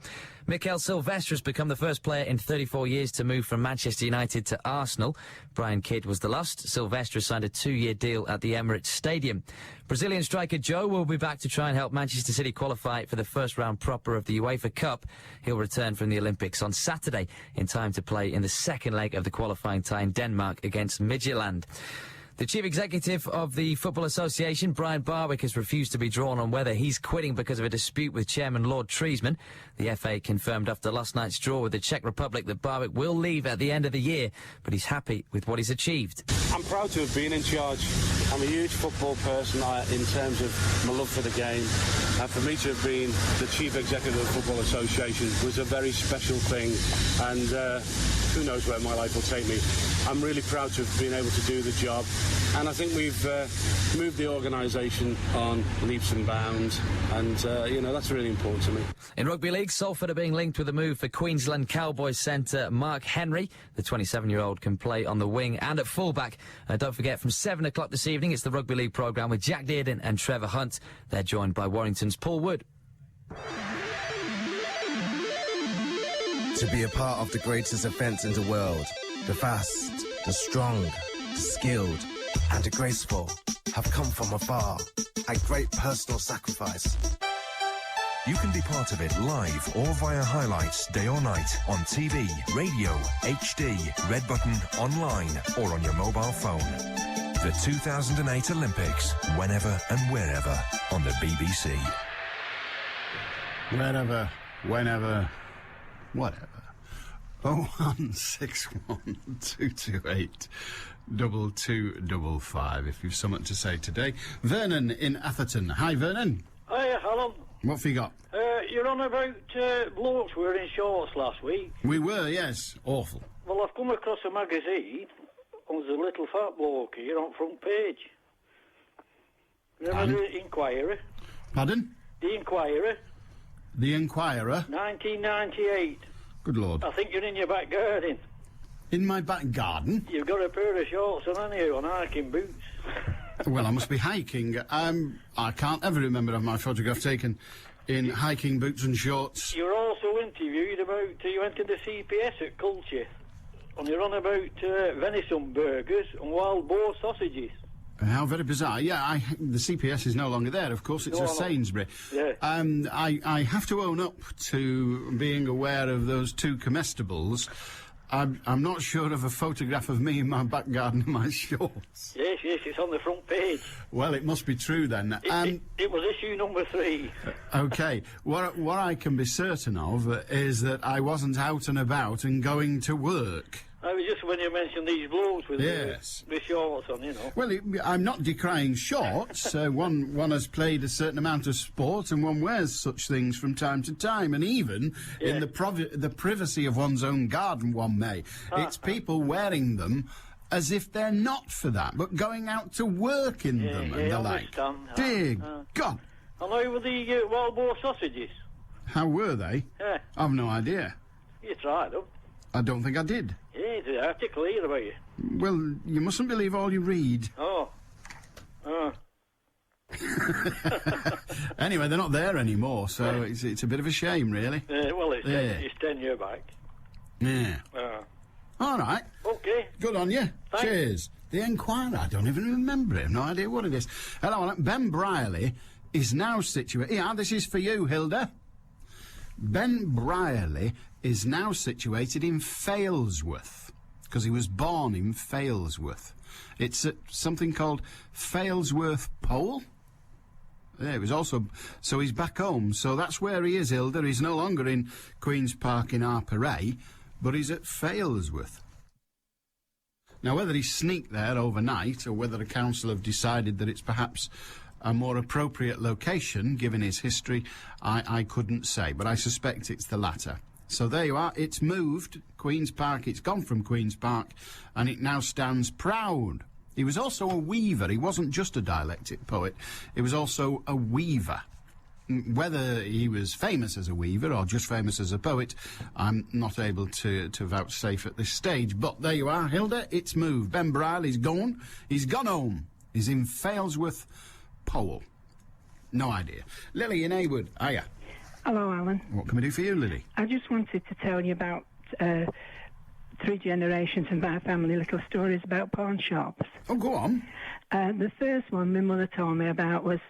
Mikel Silvestre has become the first player in 34 years to move from Manchester United to Arsenal. Brian Kidd was the last. Silvestre signed a 2-year deal at the Emirates Stadium. Brazilian striker Joe will be back to try and help Manchester City qualify for the first round proper of the UEFA Cup. He'll return from the Olympics on Saturday in time to play in the second leg of the qualifying tie in Denmark against Midtjylland. The chief executive of the Football Association, Brian Barwick, has refused to be drawn on whether he's quitting because of a dispute with Chairman Lord Treesman. The FA confirmed after last night's draw with the Czech Republic that Barwick will leave at the end of the year, but he's happy with what he's achieved. I'm proud to have been in charge. I'm a huge football person in terms of my love for the game. And for me to have been the chief executive of the Football Association was a very special thing. And who knows where my life will take me. I'm really proud to have been able to do the job. And I think we've moved the organisation on leaps and bounds. And, you know, that's really important to me. In Rugby League, Salford are being linked with a move for Queensland Cowboys centre Mark Henry. The 27-year-old can play on the wing and at fullback. Don't forget, from 7 o'clock this evening, it's the Rugby League programme with Jack Dearden and Trevor Hunt. They're joined by Warrington's Paul Wood. To be a part of the greatest events in the world, the fast, the strong, the skilled, and the graceful have come from afar at great personal sacrifice. You can be part of it live or via highlights day or night on TV, radio, HD, red button, online or on your mobile phone. The 2008 Olympics, whenever and wherever on the BBC. Wherever, whenever, whatever. 0161228 2255 if you've something to say today. Vernon in Atherton. Hi, Vernon. Hi, Alan. What have you got? You're on about blokes wearing shorts last week. We were, yes. Awful. Well, I've come across a magazine. There's a little fat bloke here on front page. Remember the Inquirer? Pardon? The Inquirer. The Inquirer? 1998. Good Lord. I think you're in your back garden. In my back garden? You've got a pair of shorts on, haven't you, on hiking boots? Well, I must be hiking. I can't ever remember having my photograph taken in hiking boots and shorts. You were also interviewed about, you went to the CPS at Culture, and you're on about venison burgers and wild boar sausages. How very bizarre. Yeah, the CPS is no longer there, of course. It's a Sainsbury. Yeah. I have to own up to being aware of those two comestibles. I'm not sure of a photograph of me in my back garden in my shorts. Yes, it's on the front page. Well, it must be true then. It was issue number 3. OK. What I can be certain of is that I wasn't out and about and going to work. I was just when you mentioned these blokes with yes. the shorts on, you know. Well, I'm not decrying shorts. One has played a certain amount of sport and one wears such things from time to time. And even in the privacy of one's own garden, one may. It's people wearing them as if they're not for that, but going out to work in them and the like. Dear God. And how were the wild boar sausages? How were they? Yeah. I've no idea. You tried them. I don't think I did. Yeah, there's an article here about you. Well, you mustn't believe all you read. Oh. Anyway, they're not there anymore, so it's a bit of a shame, really. Well, it's 10 years back. Yeah. All right. Okay. Good on you. Thanks. Cheers. The Enquirer, I don't even remember it. No idea what it is. Hello, Ben Brierley is now situated... Yeah, this is for you, Hilda. Ben Brierley is now situated in Failsworth, because he was born in Failsworth. It's at something called Failsworth Pole. Yeah, it was also... So he's back home, so that's where he is, Hilda. He's no longer in Queen's Park in Harperay, but he's at Failsworth. Now, whether he sneaked there overnight, or whether the council have decided that it's perhaps a more appropriate location, given his history, I couldn't say, but I suspect it's the latter. So there you are, it's moved, Queen's Park, it's gone from Queen's Park, and it now stands proud. He was also a weaver. He wasn't just a dialectic poet. He was also a weaver. Whether he was famous as a weaver or just famous as a poet, I'm not able to vouchsafe at this stage. But there you are, Hilda. It's moved. Ben Brierley's gone. He's gone home. He's in Failsworth Pole. No idea. Lily in Heywood. Hiya. Hello, Alan. What can we do for you, Lily? I just wanted to tell you about 3 generations of my family, little stories about pawn shops. Oh, go on. The first one my mother told me about was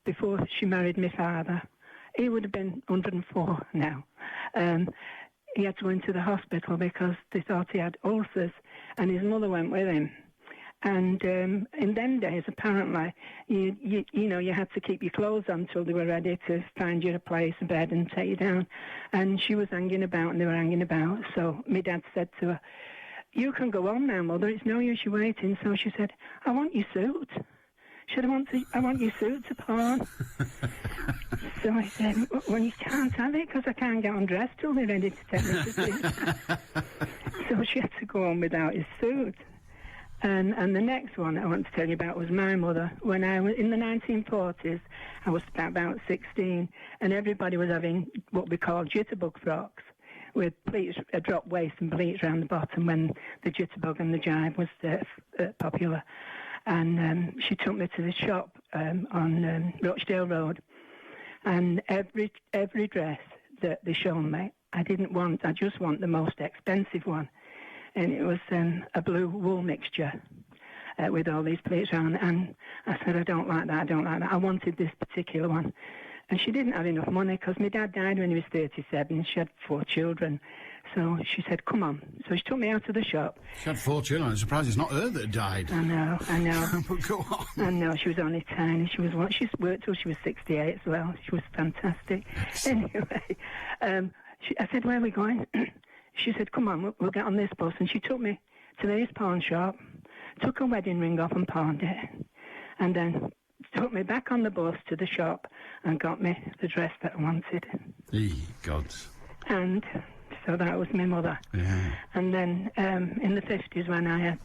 before she married my father. He would have been 104 now. He had to go into the hospital because they thought he had ulcers, and his mother went with him. And in them days, apparently, you know, you had to keep your clothes on until they were ready to find you a place, a bed, and take you down. And she was hanging about, and they were hanging about. So my dad said to her, "You can go on now, Mother. It's no use you waiting." So she said, "I want your suit." She said, I want your suit to pawn. So I said, "Well, you can't have it because I can't get undressed till they're ready to take me to sleep." So she had to go on without his suit. And the next one I want to tell you about was my mother. When I was in the 1940s, I was about 16, and everybody was having what we call jitterbug frocks, with pleats, a drop waist and pleats around the bottom when the jitterbug and the jive was popular. And she took me to the shop on Rochdale Road, and every dress that they showed me, I just want the most expensive one. And it was a blue wool mixture with all these pleats around. And I said, I don't like that. I wanted this particular one. And she didn't have enough money because my dad died when he was 37. She had 4 children. So she said, "Come on." So she took me out of the shop. She had 4 children. I'm surprised it's not her that died. I know. But go on. I know, she was only tiny. She worked till she was 68 as well. She was fantastic. Anyway, I said, "Where are we going?" She said, "Come on, we'll get on this bus." And she took me to the pawn shop, took a wedding ring off and pawned it, and then took me back on the bus to the shop and got me the dress that I wanted. Gods. And so that was my mother. Yeah. And then in the 50s, when I had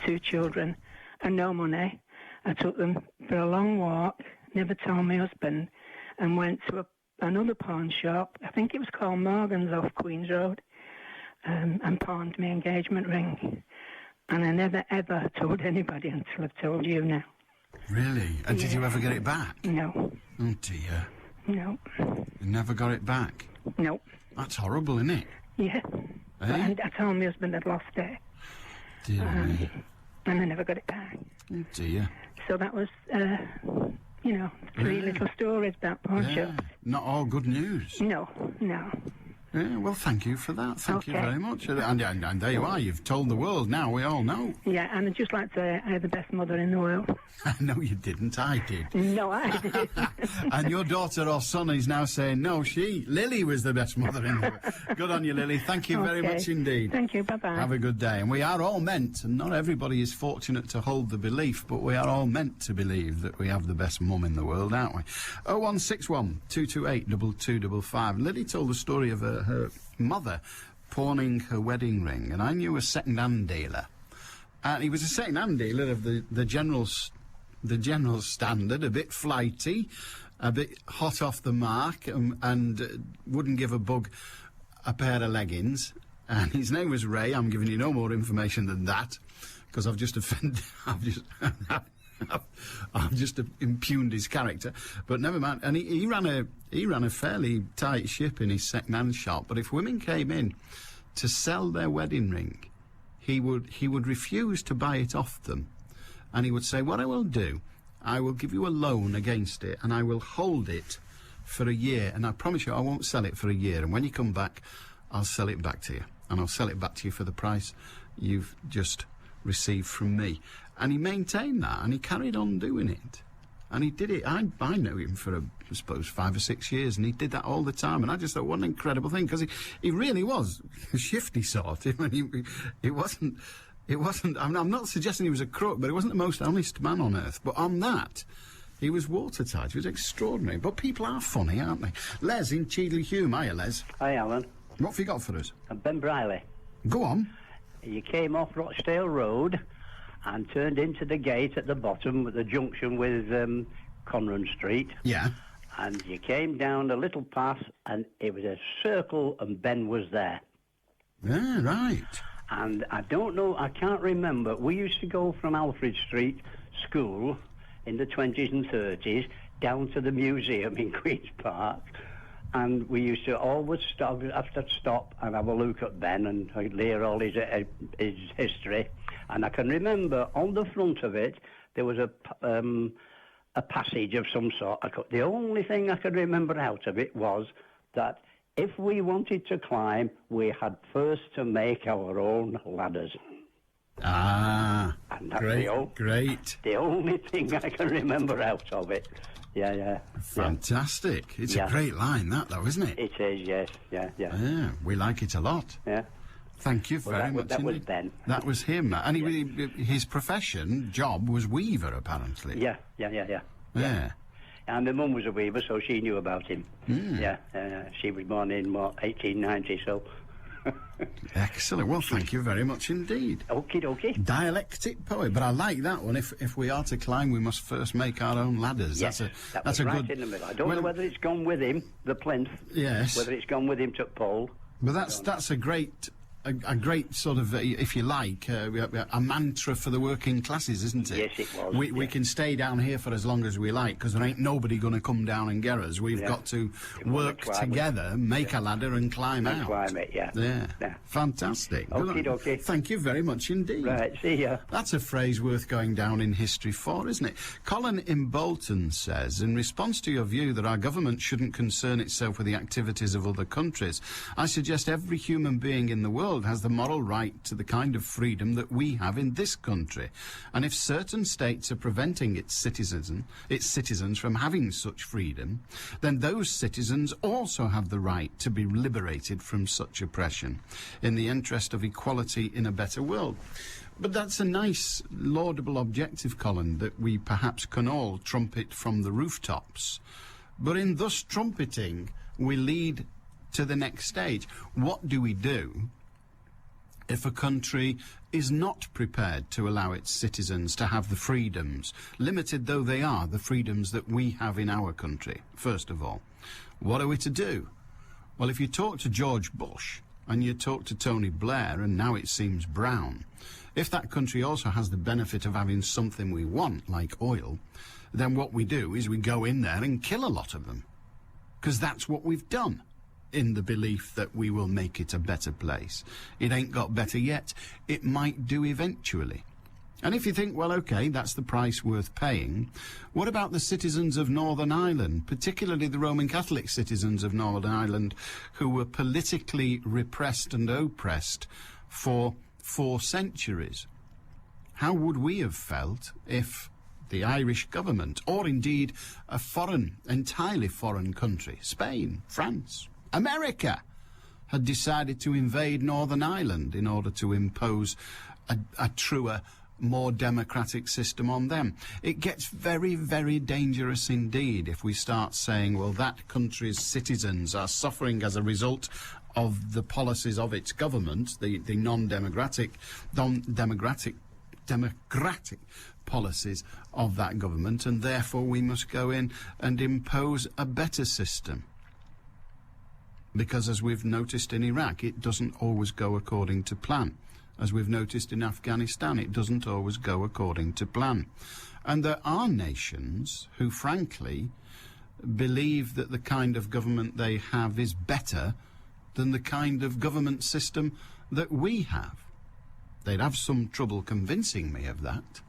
2 children and no money, I took them for a long walk, never told my husband, and went to another pawn shop. I think it was called Morgan's off Queen's Road. And pawned my engagement ring. And I never, ever told anybody until I've told you now. Really? And did you ever get it back? No. Oh, dear. No. You never got it back? No. That's horrible, isn't it? Yeah. Eh? And I told my husband I'd lost it. Dear me. And I never got it back. Oh, dear. So that was, 3 little stories about pawn shops. Not all good news. No. Yeah, well, thank you for that. Thank you Okay. very much. And there you are. You've told the world now. We all know. Yeah, and I'd just like to say I had the best mother in the world. No, you didn't. I did. No, I did. And your daughter or son is now saying, no, Lily was the best mother in the world. Good on you, Lily. Thank you very Okay. much indeed. Thank you. Bye-bye. Have a good day. And we are all meant, and not everybody is fortunate to hold the belief, but we are all meant to believe that we have the best mum in the world, aren't we? 0161 228 2255. Lily told the story of her mother pawning her wedding ring, and I knew a second-hand dealer. And he was a second-hand dealer of the general standard, a bit flighty, a bit hot off the mark, and wouldn't give a bug a pair of leggings. And his name was Ray. I'm giving you no more information than that, because I've just offended. I've just impugned his character, but never mind. And he ran a fairly tight ship in his second-hand shop. But if women came in to sell their wedding ring, he would refuse to buy it off them, and he would say, what I will do, I will give you a loan against it, and I will hold it for a year, and I promise you I won't sell it for a year, and when you come back, I'll sell it back to you, and I'll sell it back to you for the price you've just received from me. And he maintained that, and he carried on doing it. And he did it. I knew him for, I suppose, 5 or 6 years, and he did that all the time. And I just thought, what an incredible thing, because he really was a shifty sort. I mean, it wasn't. I mean, I'm not suggesting he was a crook, but he wasn't the most honest man on earth. But on that, he was watertight. He was extraordinary. But people are funny, aren't they? Les in Cheadley Hume. Hiya, Les. Hi, Alan. What have you got for us? I'm Ben Briley. Go on. You came off Rochdale Road and turned into the gate at the bottom at the junction with Conran Street. Yeah. And you came down a little path and it was a circle and Ben was there. Yeah, right. And I don't know, I can't remember. We used to go from Alfred Street School in the 20s and 30s down to the museum in Queen's Park. And we used to always stop and have a look at Ben and hear all his history. And I can remember on the front of it there was a passage of some sort. The only thing I could remember out of it was that if we wanted to climb, we had first to make our own ladders. Ah, and that's great. The only thing I can remember out of it. Yeah. Fantastic. It's Yeah. a great line, that, though, isn't it? It is, yes. Yeah. Yeah, we like it a lot. Yeah. Thank you very much. That was indeed. Ben. That was him. And his profession, job, was weaver, apparently. Yeah. Yeah. And my mum was a weaver, so she knew about him. Yeah. She was born in, 1890, so... Excellent. Well, thank you very much indeed. Okie dokie. Dialectic poet, but I like that one. If we are to climb, we must first make our own ladders. Yes, that's was a right good. in the middle. I don't know whether it's gone with him, the plinth. Yes. Whether it's gone with him to Paul. But that's a great. A great sort of, if you like, a mantra for the working classes, isn't it? Yes, it was. We can stay down here for as long as we like, because there ain't nobody going to come down and get us. We've got to work together, make a ladder and climb out. Climb it, yeah. Yeah. Fantastic. Okie dokie. Thank you very much indeed. Right, see ya. That's a phrase worth going down in history for, isn't it? Colin in Bolton says, in response to your view that our government shouldn't concern itself with the activities of other countries, I suggest every human being in the world has the moral right to the kind of freedom that we have in this country. And if certain states are preventing its citizens from having such freedom, then those citizens also have the right to be liberated from such oppression in the interest of equality in a better world. But that's a nice, laudable objective, Colin, that we perhaps can all trumpet from the rooftops. But in thus trumpeting, we lead to the next stage. What do we do if a country is not prepared to allow its citizens to have the freedoms, limited though they are, the freedoms that we have in our country, first of all? What are we to do? Well, if you talk to George Bush and you talk to Tony Blair, and now it seems Brown, if that country also has the benefit of having something we want, like oil, then what we do is we go in there and kill a lot of them. Because that's what we've done, in the belief that we will make it a better place. It ain't got better yet. It might do eventually. And if you think, well, OK, that's the price worth paying, what about the citizens of Northern Ireland, particularly the Roman Catholic citizens of Northern Ireland, who were politically repressed and oppressed for 4 centuries? How would we have felt if the Irish government, or indeed a entirely foreign country, Spain, France, America, had decided to invade Northern Ireland in order to impose a truer, more democratic system on them? It gets very, very dangerous indeed if we start saying, well, that country's citizens are suffering as a result of the policies of its government, the democratic policies of that government, and therefore we must go in and impose a better system. Because as we've noticed in Iraq, it doesn't always go according to plan. As we've noticed in Afghanistan, it doesn't always go according to plan. And there are nations who, frankly, believe that the kind of government they have is better than the kind of government system that we have. They'd have some trouble convincing me of that.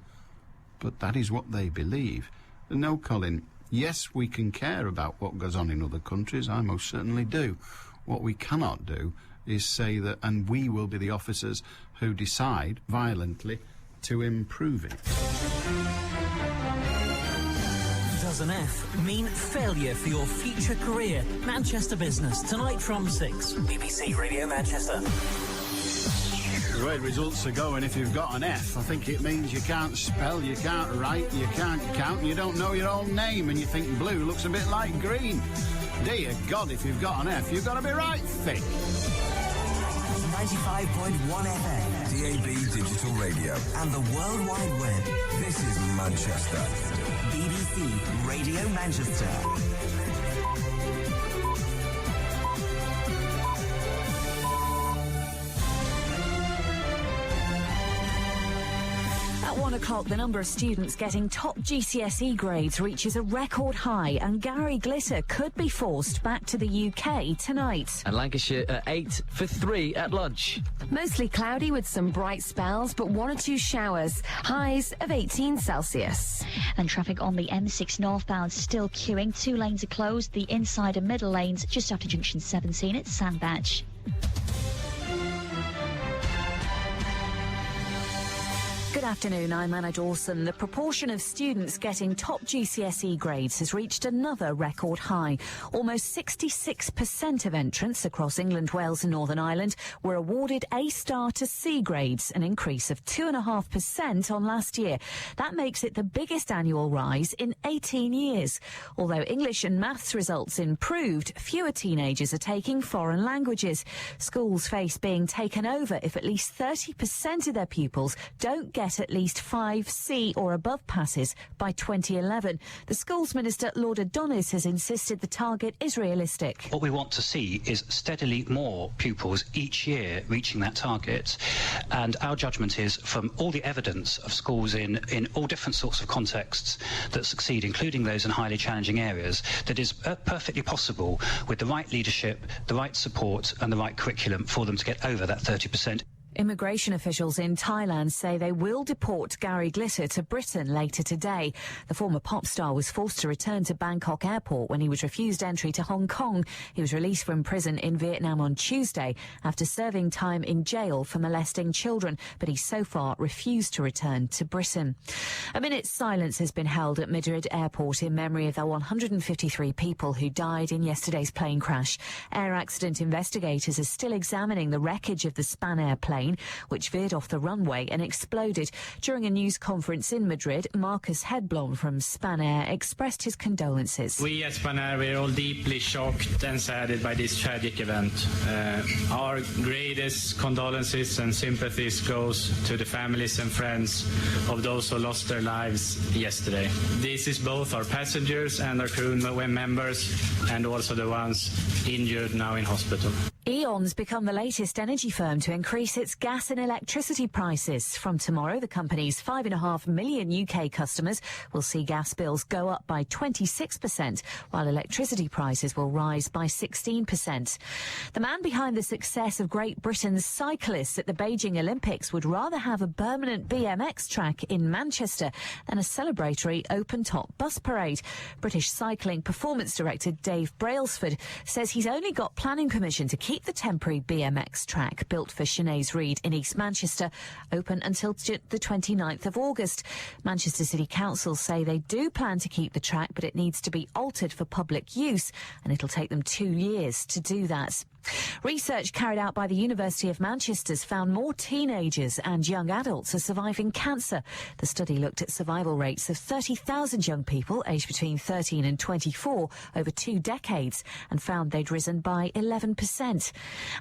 But that is what they believe. No, Colin, yes, we can care about what goes on in other countries. I most certainly do. What we cannot do is say that, and we will be the officers who decide violently to improve it. Does an F mean failure for your future career? Manchester Business, tonight from 6. BBC Radio Manchester. The way results are going, if you've got an F, I think it means you can't spell, you can't write, you can't count, and you don't know your own name, and you think blue looks a bit like green. Dear God, if you've got an F, you've got to be right thick. 95.1 FM, DAB Digital Radio, and the World Wide Web. This is Manchester. BBC Radio Manchester. At 1 o'clock, the number of students getting top GCSE grades reaches a record high, and Gary Glitter could be forced back to the UK tonight. And Lancashire at 8 for 3 at lunch. Mostly cloudy with some bright spells, but 1 or 2 showers. Highs of 18 Celsius. And traffic on the M6 northbound still queuing. 2 lanes are closed. The inside and middle lanes just after junction 17 at Sandbach. Good afternoon, I'm Anna Dawson. The proportion of students getting top GCSE grades has reached another record high. Almost 66% of entrants across England, Wales and Northern Ireland were awarded A-star to C grades, an increase of 2.5% on last year. That makes it the biggest annual rise in 18 years. Although English and maths results improved, fewer teenagers are taking foreign languages. Schools face being taken over if at least 30% of their pupils don't get at least 5 C or above passes by 2011. The Schools Minister, Lord Adonis, has insisted the target is realistic. What we want to see is steadily more pupils each year reaching that target. And our judgment is, from all the evidence of schools in all different sorts of contexts that succeed, including those in highly challenging areas, that is perfectly possible with the right leadership, the right support and the right curriculum for them to get over that 30%. Immigration officials in Thailand say they will deport Gary Glitter to Britain later today. The former pop star was forced to return to Bangkok airport when he was refused entry to Hong Kong. He was released from prison in Vietnam on Tuesday after serving time in jail for molesting children, but he so far refused to return to Britain. A minute's silence has been held at Madrid airport in memory of the 153 people who died in yesterday's plane crash. Air accident investigators are still examining the wreckage of the Spanair plane, which veered off the runway and exploded. During a news conference in Madrid, Marcus Hedblom from Spanair expressed his condolences. We at Spanair were all deeply shocked and saddened by this tragic event. Our greatest condolences and sympathies goes to the families and friends of those who lost their lives yesterday. This is both our passengers and our crew members, and also the ones injured now in hospital. E.ON's become the latest energy firm to increase its gas and electricity prices. From tomorrow, the company's 5.5 million UK customers will see gas bills go up by 26%, while electricity prices will rise by 16%. The man behind the success of Great Britain's cyclists at the Beijing Olympics would rather have a permanent BMX track in Manchester than a celebratory open-top bus parade. British cycling performance director Dave Brailsford says he's only got planning permission to keep the temporary BMX track built for Sinead Reid in East Manchester open until the 29th of August. Manchester City Council say they do plan to keep the track, but it needs to be altered for public use, and it'll take them 2 years to do that. Research carried out by the University of Manchester has found more teenagers and young adults are surviving cancer. The study looked at survival rates of 30,000 young people aged between 13 and 24 over 2 decades and found they'd risen by 11%.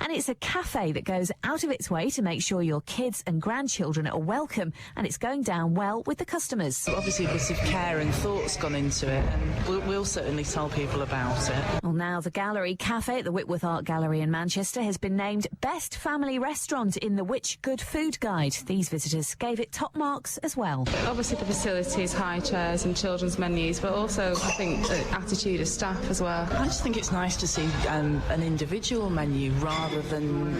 And it's a cafe that goes out of its way to make sure your kids and grandchildren are welcome, and it's going down well with the customers. Obviously a bit of care and thought's gone into it, and we'll certainly tell people about it. Well, now the Gallery Cafe at the Whitworth Art Gallery Gallery in Manchester has been named Best Family Restaurant in the Which Good Food Guide. These visitors gave it top marks as well. Obviously the facilities, high chairs and children's menus, but also I think the attitude of staff as well. I just think it's nice to see an individual menu rather than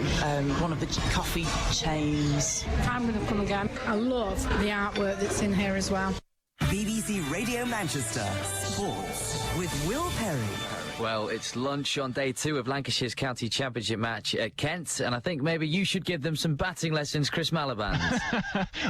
one of the coffee chains. I'm going to come again. I love the artwork that's in here as well. BBC Radio Manchester Sports with Will Perry. Well, it's lunch on day 2 of Lancashire's County Championship match at Kent, and I think maybe you should give them some batting lessons, Chris Malaband.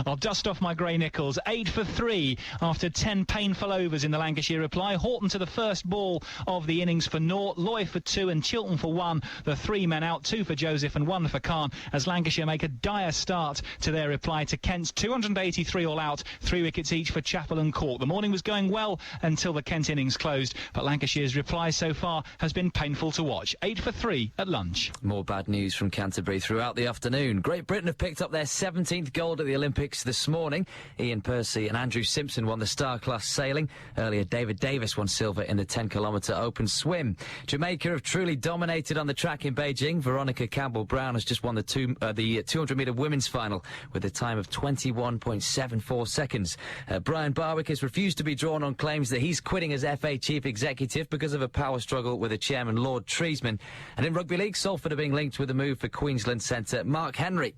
I'll dust off my grey nickels. 8 for 3 after 10 painful overs in the Lancashire reply. Horton to the first ball of the innings for naught, Loy for 2 and Chilton for 1. The 3 men out, 2 for Joseph and 1 for Khan, as Lancashire make a dire start to their reply to Kent's 283 all out, 3 wickets each for Chappell and Cork. The morning was going well until the Kent innings closed, but Lancashire's reply so far has been painful to watch. 8 for 3 at lunch. More bad news from Canterbury throughout the afternoon. Great Britain have picked up their 17th gold at the Olympics this morning. Ian Percy and Andrew Simpson won the star class sailing. Earlier, David Davis won silver in the 10-kilometre open swim. Jamaica have truly dominated on the track in Beijing. Veronica Campbell-Brown has just won the 200-metre women's final with a time of 21.74 seconds. Brian Barwick has refused to be drawn on claims that he's quitting as FA chief executive because of a power struggle with the chairman, Lord Treesman. And in Rugby League, Salford are being linked with a move for Queensland centre Mark Henry.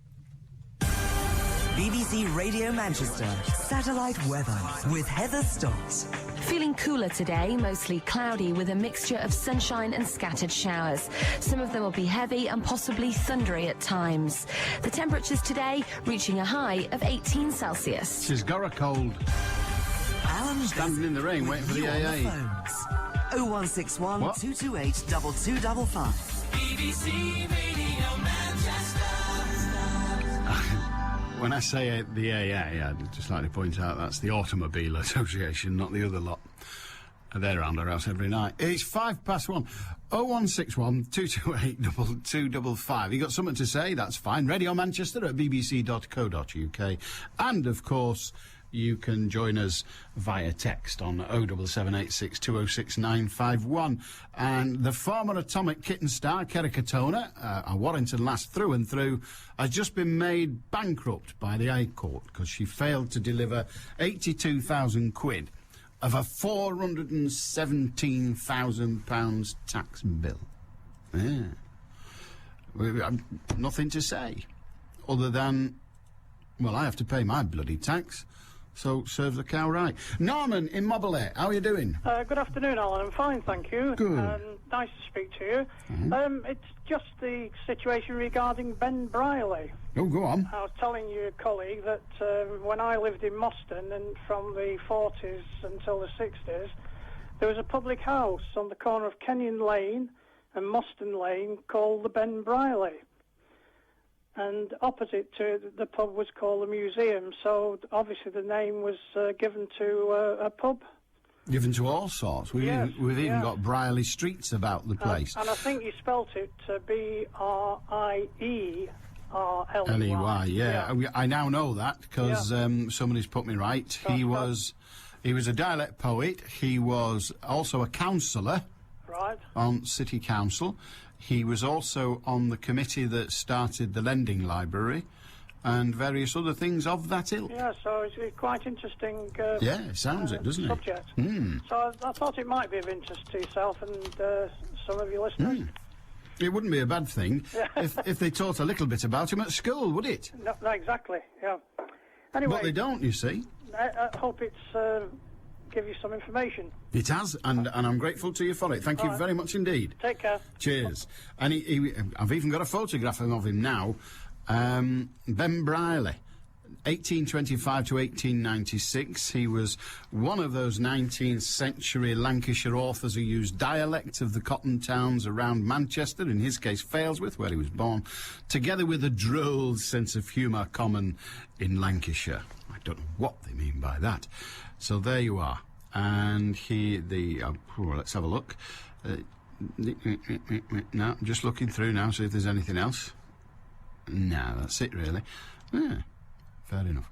BBC Radio Manchester satellite weather with Heather Stotts. Feeling cooler today, mostly cloudy with a mixture of sunshine and scattered showers. Some of them will be heavy and possibly thundery at times. The temperatures today reaching a high of 18 Celsius. She's got a cold. Allan Standing in the rain waiting for the AA. 0161 What? 228 2255. BBC Radio Manchester. When I say the AA, I'd just like to point out that's the Automobile Association, not the other lot. They're around our house every night. It's 1:05. 0161 228 2255. You got something to say? That's fine. Radio Manchester at bbc.co.uk. And, of course, you can join us via text on 07786 206 951. And the former atomic kitten star, Kerry Katona, a Warrington lass through and through, has just been made bankrupt by the High Court because she failed to deliver 82,000 quid of a £417,000 tax bill. Yeah. Nothing to say other than, well, I have to pay my bloody tax. So serve the cow right. Norman in Moberley, how are you doing? Good afternoon, Alan. I'm fine, thank you. Good. Nice to speak to you. It's just the situation regarding Ben Briley. Oh, go on. I was telling your colleague that when I lived in Moston, and from the 40s until the 60s, there was a public house on the corner of Kenyon Lane and Moston Lane called the Ben Briley. And opposite to the pub was called the Museum, so obviously the name was given to a pub. Given to all sorts. We've even got Briley streets about the place. And I think you spelt it B-R-I-E-R-L-E-Y. Yeah. I now know that because somebody's put me right. He was a dialect poet. He was also a councillor on City Council. He was also on the committee that started the Lending Library and various other things of that ilk. Yeah, so it's quite interesting. It sounds it, doesn't subject. it? Mm. So I thought it might be of interest to yourself and some of your listeners. Mm. It wouldn't be a bad thing if they taught a little bit about him at school, would it? No, exactly, yeah. Anyway, but they don't, you see. I hope it's give you some information. It has, and I'm grateful to you for it. Thank you very much indeed. Take care. Cheers. And I've even got a photograph of him now. Ben Briley, 1825 to 1896. He was one of those 19th century Lancashire authors who used dialect of the cotton towns around Manchester, in his case Failsworth, where he was born, together with a droll sense of humour common in Lancashire. I don't know what they mean by that. So there you are. And let's have a look. No, I'm just looking through now, see if there's anything else. No, that's it really. Yeah, fair enough.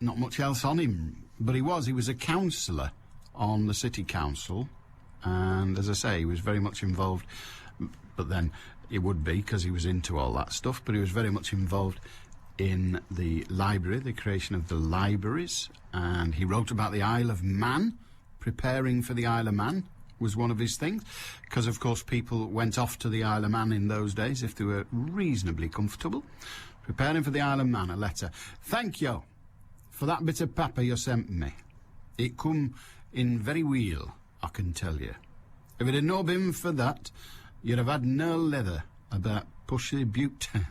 Not much else on him, but he was a councillor on the City Council, and as I say, he was very much involved but then he would be because he was into all that stuff, but he was very much involved in the library, the creation of the libraries, and he wrote about the Isle of Man. Preparing for the Isle of Man was one of his things, because of course people went off to the Isle of Man in those days if they were reasonably comfortable. Preparing for the Isle of Man, a letter. Thank you for that bit of paper you sent me. It come in very well, I can tell you. If it had not been for that, you'd have had no leather about Pussy Butte Tail.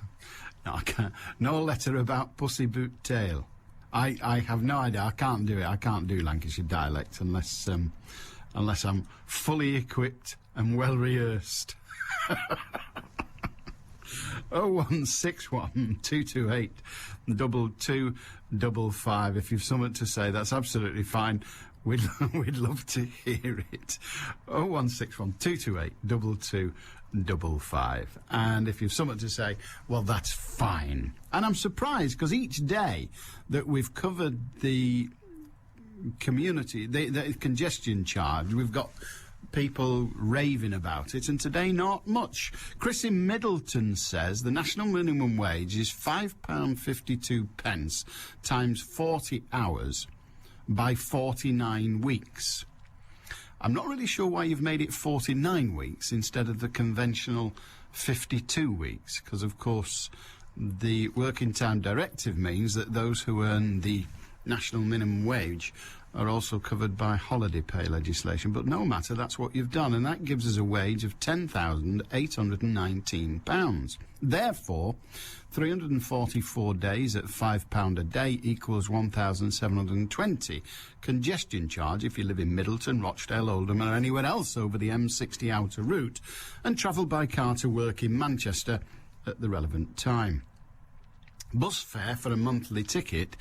No, I can't. No letter about Pussy Butte Tail. I have no idea. I can't do it. I can't do Lancashire dialect unless I'm fully equipped and well rehearsed. 0161228 2255. If you've something to say, that's absolutely fine. We'd love to hear it. 0161228 2255. And if you've something to say, well, that's fine. And I'm surprised because each day that we've covered the community, the congestion charge, we've got people raving about it, and today not much. Chris in Middleton says the national minimum wage is £5.52 times 40 hours by 49 weeks. I'm not really sure why you've made it 49 weeks instead of the conventional 52 weeks, because of course the Working Time Directive means that those who earn the national minimum wage are also covered by holiday pay legislation. But no matter, that's what you've done, and that gives us a wage of £10,819. Therefore, 344 days at £5 a day equals 1,720. Congestion charge if you live in Middleton, Rochdale, Oldham or anywhere else over the M60 outer route and travel by car to work in Manchester at the relevant time. Bus fare for a monthly ticket,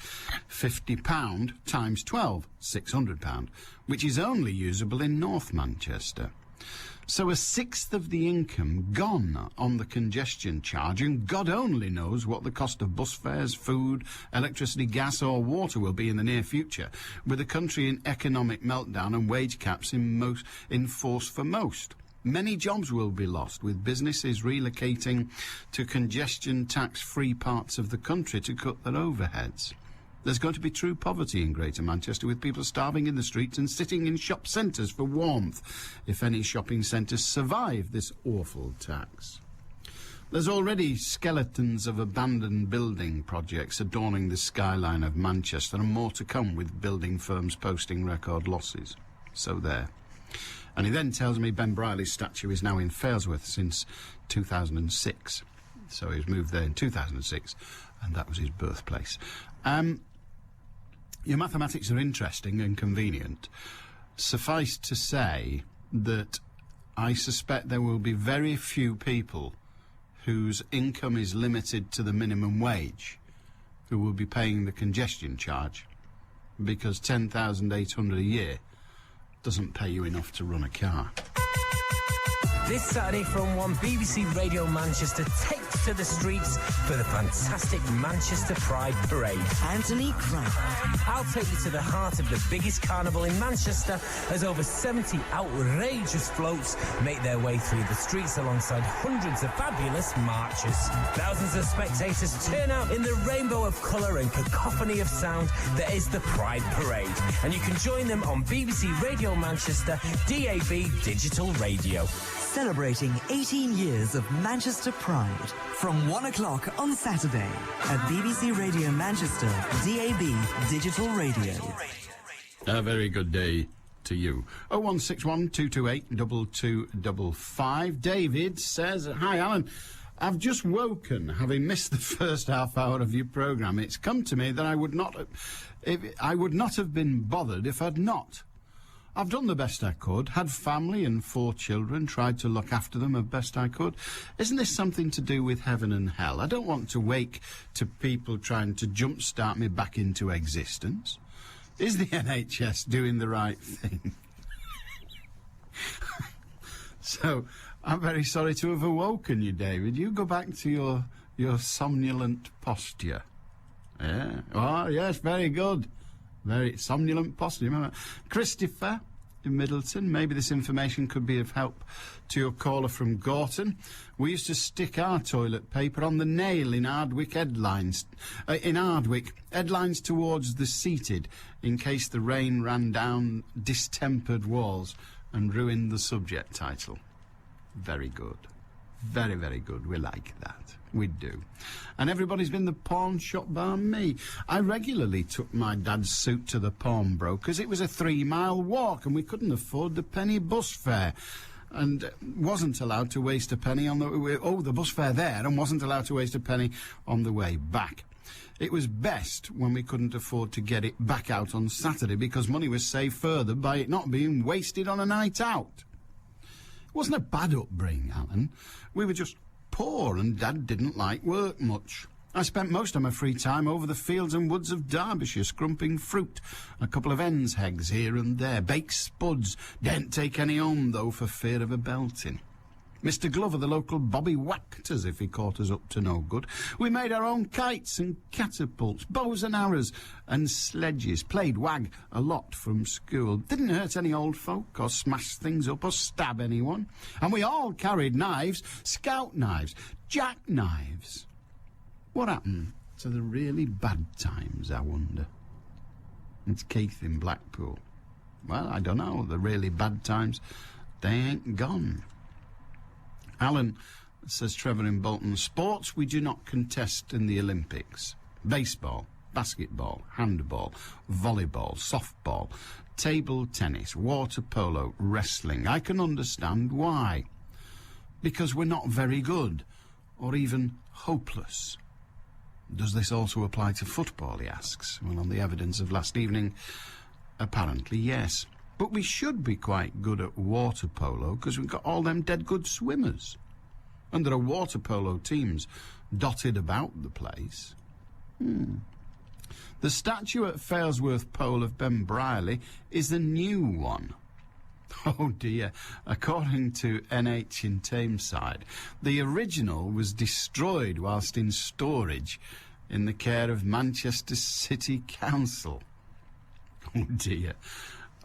£50 times 12, £600, which is only usable in North Manchester. So a sixth of the income gone on the congestion charge, and God only knows what the cost of bus fares, food, electricity, gas or water will be in the near future, with the country in economic meltdown and wage caps in force for most. Many jobs will be lost, with businesses relocating to congestion tax-free parts of the country to cut their overheads. There's going to be true poverty in Greater Manchester, with people starving in the streets and sitting in shop centres for warmth, if any shopping centres survive this awful tax. There's already skeletons of abandoned building projects adorning the skyline of Manchester, and more to come, with building firms posting record losses. So there. And he then tells me Ben Briley's statue is now in Failsworth since 2006. So he's moved there in 2006, and that was his birthplace. Your mathematics are interesting and convenient. Suffice to say that I suspect there will be very few people whose income is limited to the minimum wage who will be paying the congestion charge, because $10,800 a year doesn't pay you enough to run a car. This Saturday from 1, BBC Radio Manchester takes to the streets for the fantastic Manchester Pride Parade. Anthony Crabb. I'll take you to the heart of the biggest carnival in Manchester as over 70 outrageous floats make their way through the streets alongside hundreds of fabulous marchers. Thousands of spectators turn out in the rainbow of colour and cacophony of sound that is the Pride Parade. And you can join them on BBC Radio Manchester DAB Digital Radio. Celebrating 18 years of Manchester Pride from 1 o'clock on Saturday at BBC Radio Manchester DAB Digital Radio. A very good day to you. 0161 228 2255. David says, "Hi Alan, I've just woken, having missed the first half hour of your programme. It's come to me that I would not have been bothered if I'd not. I've done the best I could, had family and 4 children, tried to look after them as best I could. Isn't this something to do with heaven and hell? I don't want to wake to people trying to jumpstart me back into existence. Is the NHS doing the right thing?" So, I'm very sorry to have awoken you, David. You go back to your somnolent posture. Yeah. Oh, yes, very good. Very somnolent posture. Remember? Christopher in Middleton. Maybe this information could be of help to your caller from Gorton. We used to stick our toilet paper on the nail in Ardwick headlines. Headlines towards the seated, in case the rain ran down distempered walls and ruined the subject title. Very good. Very, very good. We like that. We do. And everybody's been the pawn shop bar me. I regularly took my dad's suit to the pawnbrokers. It was a 3-mile walk and we couldn't afford the penny bus fare. And wasn't allowed to waste a penny on the bus fare there, and wasn't allowed to waste a penny on the way back. It was best when we couldn't afford to get it back out on Saturday, because money was saved further by it not being wasted on a night out. It wasn't a bad upbringing, Alan. We were just poor, and Dad didn't like work much. I spent most of my free time over the fields and woods of Derbyshire, scrumping fruit, a couple of hens' eggs here and there, baked spuds. Didn't take any home, though, for fear of a belting. Mr. Glover, the local bobby, whacked us if he caught us up to no good. We made our own kites and catapults, bows and arrows and sledges, played wag a lot from school. Didn't hurt any old folk or smash things up or stab anyone. And we all carried knives, scout knives, jackknives. What happened to the really bad times, I wonder? It's Keith in Blackpool. Well, I don't know. The really bad times, they ain't gone. Alan, says Trevor in Bolton, sports we do not contest in the Olympics. Baseball, basketball, handball, volleyball, softball, table tennis, water polo, wrestling. I can understand why. Because we're not very good, or even hopeless. Does this also apply to football, he asks? Well, on the evidence of last evening, apparently yes. But we should be quite good at water polo, because we've got all them dead good swimmers. And there are water polo teams dotted about the place. The statue at Failsworth Pole of Ben Brierley is the new one. Oh dear, according to NH in Tameside, the original was destroyed whilst in storage in the care of Manchester City Council. Oh dear.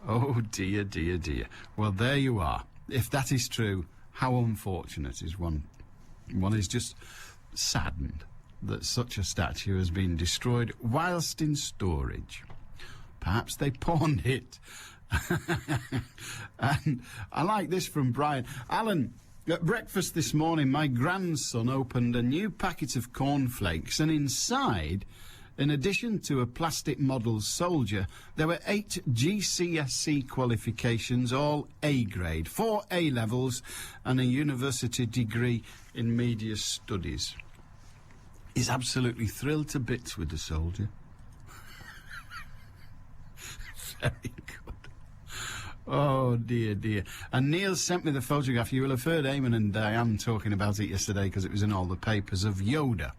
Oh dear, dear, dear. Well, there you are. If that is true, how unfortunate is one. One is just saddened that such a statue has been destroyed whilst in storage. Perhaps they pawned it. And I like this from Brian. Alan, at breakfast this morning, my grandson opened a new packet of cornflakes, and inside, in addition to a plastic model soldier, there were 8 GCSE qualifications, all A grade, 4 A levels and a university degree in media studies. He's absolutely thrilled to bits with the soldier. Very good. Oh, dear, dear. And Neil sent me the photograph. You will have heard Eamon and Diane talking about it yesterday because it was in all the papers, of Yoda,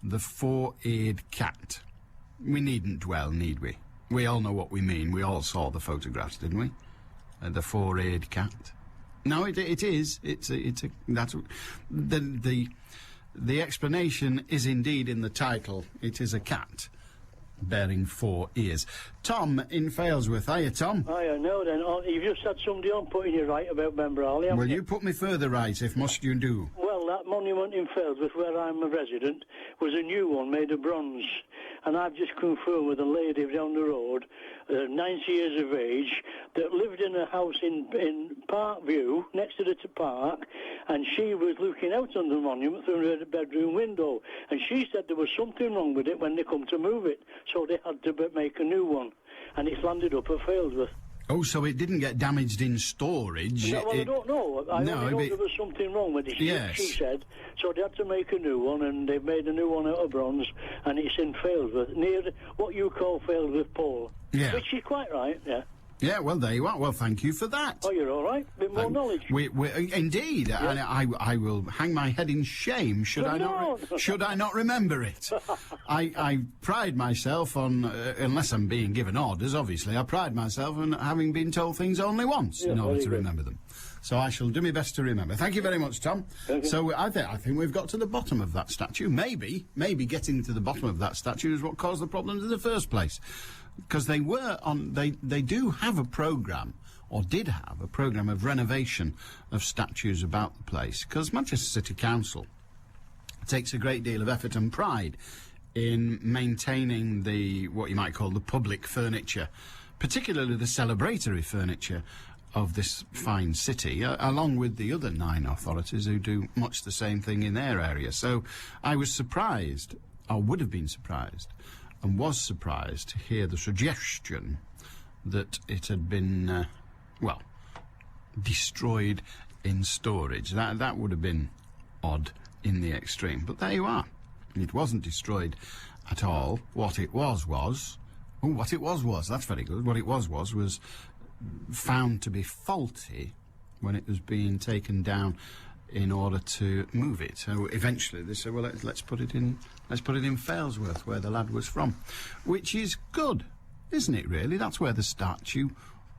the 4-eared cat. We needn't dwell, need we? We all know what we mean. We all saw the photographs, didn't we? The 4-eared cat. No, it is. The explanation is indeed in the title. It is a cat bearing 4 ears. Tom in Failsworth. Hiya, Tom. Hiya, no then. You've just had somebody on putting you right about Ben Brierley. Well, you put me further right, if must you do. Well, that monument in Failsworth, where I'm a resident, was a new one made of bronze. And I've just confirmed with a lady down the road, 90 years of age, that lived in a house in Parkview, next to the park, and she was looking out on the monument through her bedroom window. And she said there was something wrong with it when they come to move it, so they had to make a new one. And it's landed up at Failsworth. Oh, so it didn't get damaged in storage? No, well, I don't know. I only know there was something wrong with it, yes. She said. So they had to make a new one, and they've made a new one out of bronze, and it's in Failsworth, near what you call Failsworth Pole. Yeah. Which is quite right, yeah. Yeah, well, there you are. Well, thank you for that. Oh, you're all right. A bit more knowledge. Indeed, yeah. And I will hang my head in shame should I not remember it. I pride myself on, unless I'm being given orders, obviously, I pride myself on having been told things only once in order to remember them. So I shall do my best to remember. Thank you very much, Tom. So I think we've got to the bottom of that statue. Maybe getting to the bottom of that statue is what caused the problems in the first place. because they were on. They do have a programme, or did have a programme of renovation of statues about the place, because Manchester City Council takes a great deal of effort and pride in maintaining what you might call the public furniture, particularly the celebratory furniture of this fine city, along with the other 9 authorities who do much the same thing in their area. So I was surprised, or would have been surprised, and was surprised to hear the suggestion that it had been, destroyed in storage. That would have been odd in the extreme. But there you are. It wasn't destroyed at all. What it was, that's very good. What it was found to be faulty when it was being taken down in order to move it. So eventually they said, well, let's put it in Failsworth, where the lad was from, which is good, isn't it? Really, that's where the statue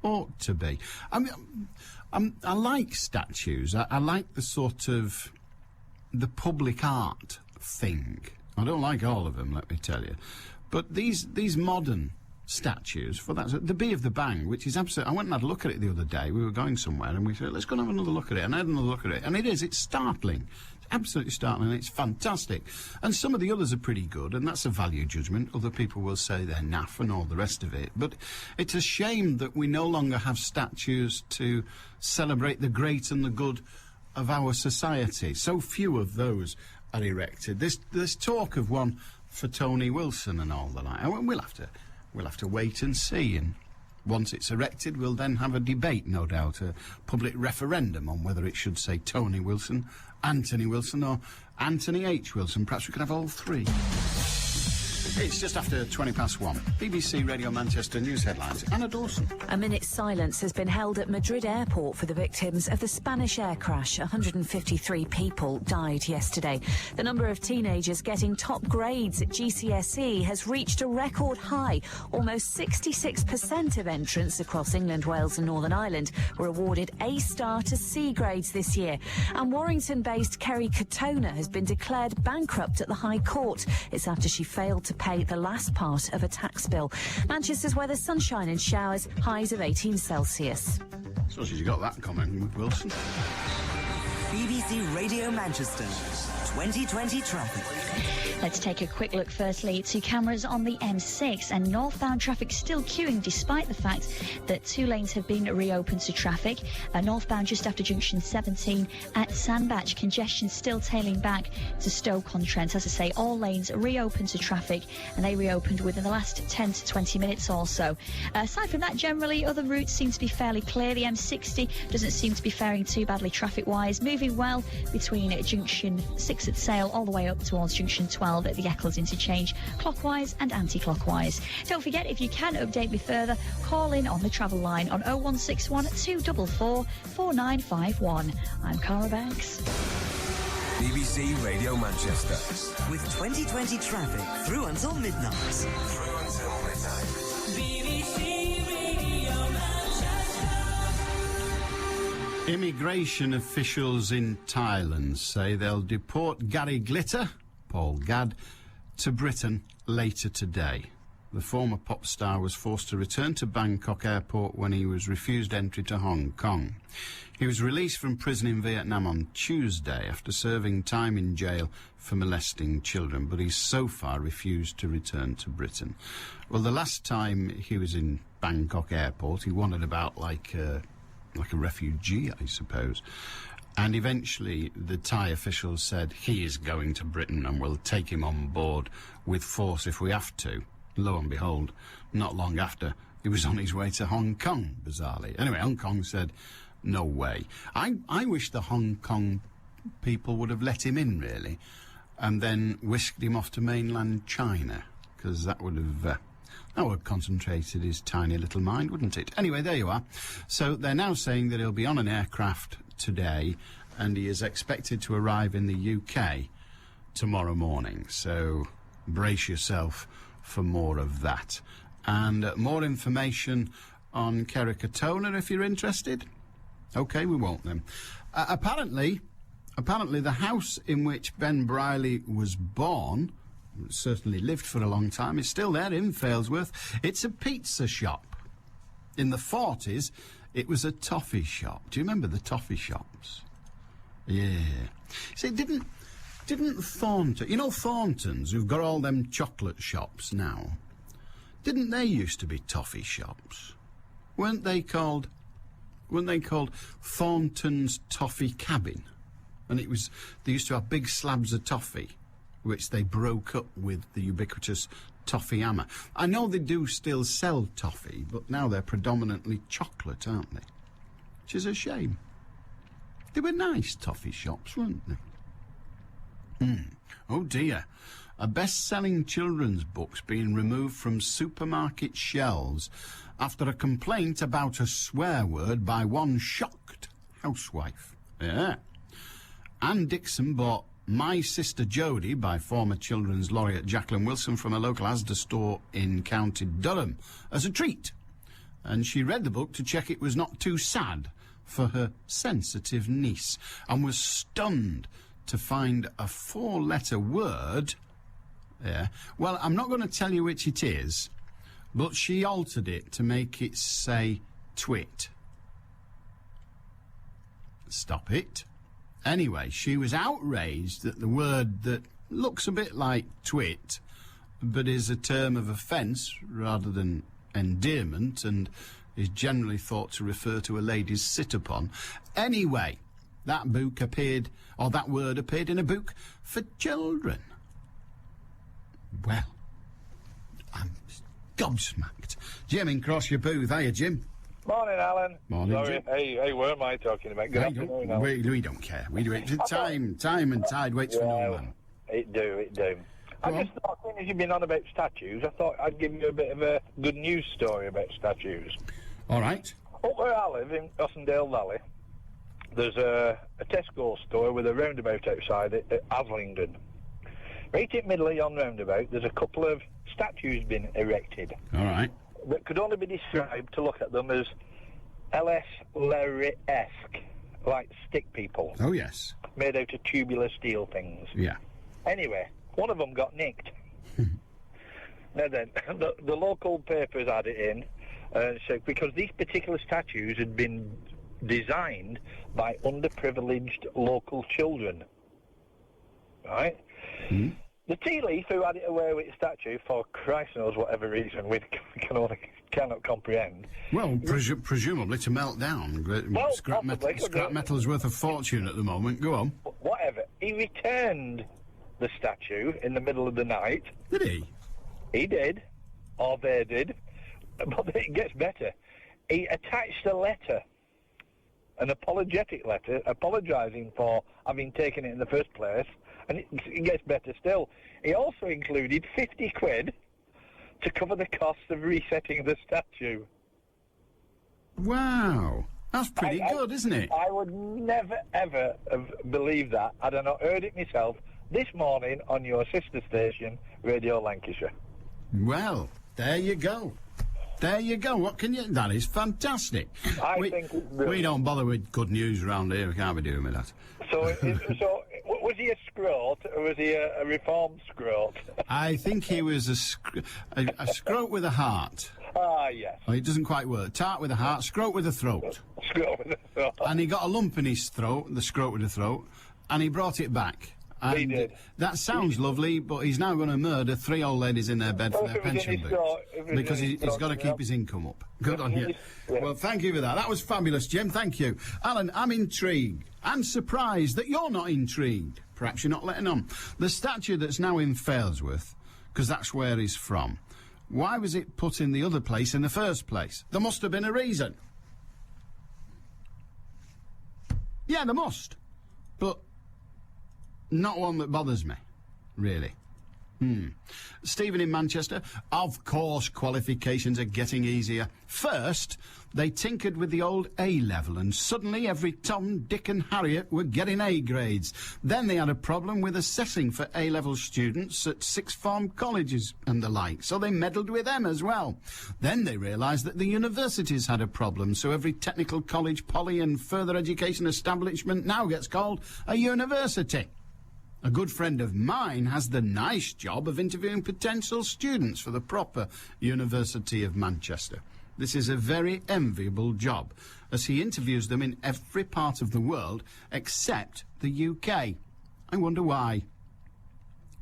ought to be. I mean, I like statues. I like the sort of the public art thing. I don't like all of them, let me tell you, but these modern statues, for that, the Bee of the Bang, which is absolutely... I went and had a look at it the other day. We were going somewhere and we said, let's go and have another look at it. And I had another look at it, and it's startling. It's absolutely startling, and it's fantastic. And some of the others are pretty good, and that's a value judgment. Other people will say they're naff and all the rest of it. But it's a shame that we no longer have statues to celebrate the great and the good of our society. So few of those are erected. There's talk of one for Tony Wilson and all the like. We'll have to wait and see, and once it's erected, we'll then have a debate, no doubt, a public referendum on whether it should say Tony Wilson, Anthony Wilson, or Anthony H. Wilson. Perhaps we could have all three. It's just after 1:20. BBC Radio Manchester news headlines. Anna Dawson. A minute's silence has been held at Madrid airport for the victims of the Spanish air crash. 153 people died yesterday. The number of teenagers getting top grades at GCSE has reached a record high. Almost 66% of entrants across England, Wales and Northern Ireland were awarded A-star to C grades this year. And Warrington-based Kerry Katona has been declared bankrupt at the High Court. It's after she failed to pay the last part of a tax bill. Manchester's weather, sunshine and showers, highs of 18 Celsius. So she's got that comment with Wilson. BBC Radio Manchester 2020 traffic. Let's take a quick look firstly to cameras on the M6, and northbound traffic still queuing despite the fact that 2 lanes have been reopened to traffic. Northbound just after junction 17 at Sandbach, congestion still tailing back to Stoke-on-Trent. As I say, all lanes reopened to traffic, and they reopened within the last 10 to 20 minutes or so. Aside from that, generally other routes seem to be fairly clear. The M60 doesn't seem to be faring too badly traffic-wise, moving well between junction 6 at Sale all the way up towards junction 12 at the Eccles interchange, clockwise and anti-clockwise. Don't forget, if you can update me further, call in on the travel line on 0161 244 4951. I'm Cara Banks. BBC Radio Manchester. With 2020 traffic through until midnight. BBC Radio Manchester. Immigration officials in Thailand say they'll deport Gary Glitter, Paul Gadd, to Britain later today. The former pop star was forced to return to Bangkok airport when he was refused entry to Hong Kong. He was released from prison in Vietnam on Tuesday after serving time in jail for molesting children, but he's so far refused to return to Britain. Well, the last time he was in Bangkok airport, he wandered about like a refugee, I suppose. And eventually the Thai officials said he is going to Britain and we'll take him on board with force if we have to. Lo and behold, not long after, he was on his way to Hong Kong, bizarrely. Anyway, Hong Kong said, no way. I wish the Hong Kong people would have let him in, really, and then whisked him off to mainland China, because that would have concentrated his tiny little mind, wouldn't it? Anyway, there you are. So they're now saying that he'll be on an aircraft today, and he is expected to arrive in the UK tomorrow morning. So brace yourself for more of that. And more information on Kerry Katona if you're interested. OK, we won't then. Apparently the house in which Ben Briley was born certainly lived for a long time, is still there in Failsworth. It's a pizza shop. In the 40s, it was a toffee shop. Do you remember the toffee shops? Yeah. See, didn't Thornton... You know Thorntons, who've got all them chocolate shops now? Didn't they used to be toffee shops? Weren't they called Thornton's Toffee Cabin? And it was... They used to have big slabs of toffee, which they broke up with the ubiquitous toffee hammer. I know they do still sell toffee, but now they're predominantly chocolate, aren't they? Which is a shame. They were nice toffee shops, weren't they? Oh dear. A best-selling children's book's being removed from supermarket shelves after a complaint about a swear word by one shocked housewife. Yeah. Anne Dixon bought My Sister Jodie by former children's laureate Jacqueline Wilson from a local Asda store in County Durham as a treat. And she read the book to check it was not too sad for her sensitive niece and was stunned to find a 4-letter word. Yeah. Well, I'm not going to tell you which it is, but she altered it to make it say twit. Stop it. Anyway, she was outraged that the word that looks a bit like twit, but is a term of offence rather than endearment and is generally thought to refer to a lady's sit-upon. Anyway, that book appeared, or that word appeared in a book for children. Well, I'm gobsmacked. Jim in Cross Your Booth. Hiya, Jim. Morning, Alan. Morning, Sorry. Jim. Hey, what am I talking about? Good afternoon, Alan. We don't care. We do it. Time and tide waits for no man. It do. I just thought, seeing as you've been on about statues, I thought I'd give you a bit of a good news story about statues. All right. Up where I live, in Ossendale Valley, there's a Tesco store with a roundabout outside it at Aslingden. Right in the middle of yon roundabout, there's a couple of statues been erected. All right. That could only be described, to look at them, as L.S. Larry-esque, like stick people. Oh, yes. Made out of tubular steel things. Yeah. Anyway, one of them got nicked. Now then, the local papers had it in, so because these particular statues had been designed by underprivileged local children. Right? Mm. The tea leaf who had it away with the statue, for Christ knows whatever reason we cannot comprehend. Well, presumably to melt down. Well, scrap metal is worth a fortune at the moment. Go on. Whatever. He returned the statue in the middle of the night. Did he? He did. Or they did. But it gets better. He attached a letter, an apologetic letter, apologising for having taken it in the first place. And it gets better still. He also included 50 quid to cover the cost of resetting the statue. Wow. That's pretty good, isn't it? I would never, ever have believed that had I not heard it myself this morning on your sister station, Radio Lancashire. Well, there you go. There you go. What can you... That is fantastic. I think it's brilliant. We don't bother with good news around here. We can't be doing with that. So was he a scrote, or was he a reformed scrote? I think he was a scrote with a heart. Ah, yes. Oh, it doesn't quite work. Tart with a heart, scrote with a throat. Scrote with a throat. And he got a lump in his throat, the scrote with a throat, and he brought it back. And he did. That sounds lovely, but he's now going to murder 3 old ladies in their bed for their pension boots. Because he's got to keep his income up. Good on you. Yeah. Well, thank you for that. That was fabulous, Jim. Thank you. Alan, I'm intrigued and surprised that you're not intrigued. Perhaps you're not letting on. The statue that's now in Failsworth, because that's where he's from, why was it put in the other place in the first place? There must have been a reason. Yeah, there must. But not one that bothers me, really. Stephen in Manchester. Of course, qualifications are getting easier. First, they tinkered with the old A-level, and suddenly every Tom, Dick and Harriet were getting A grades. Then they had a problem with assessing for A-level students at sixth form colleges and the like, so they meddled with them as well. Then they realised that the universities had a problem, so every technical college, poly and further education establishment now gets called a university. A good friend of mine has the nice job of interviewing potential students for the proper University of Manchester. This is a very enviable job, as he interviews them in every part of the world except the UK. I wonder why.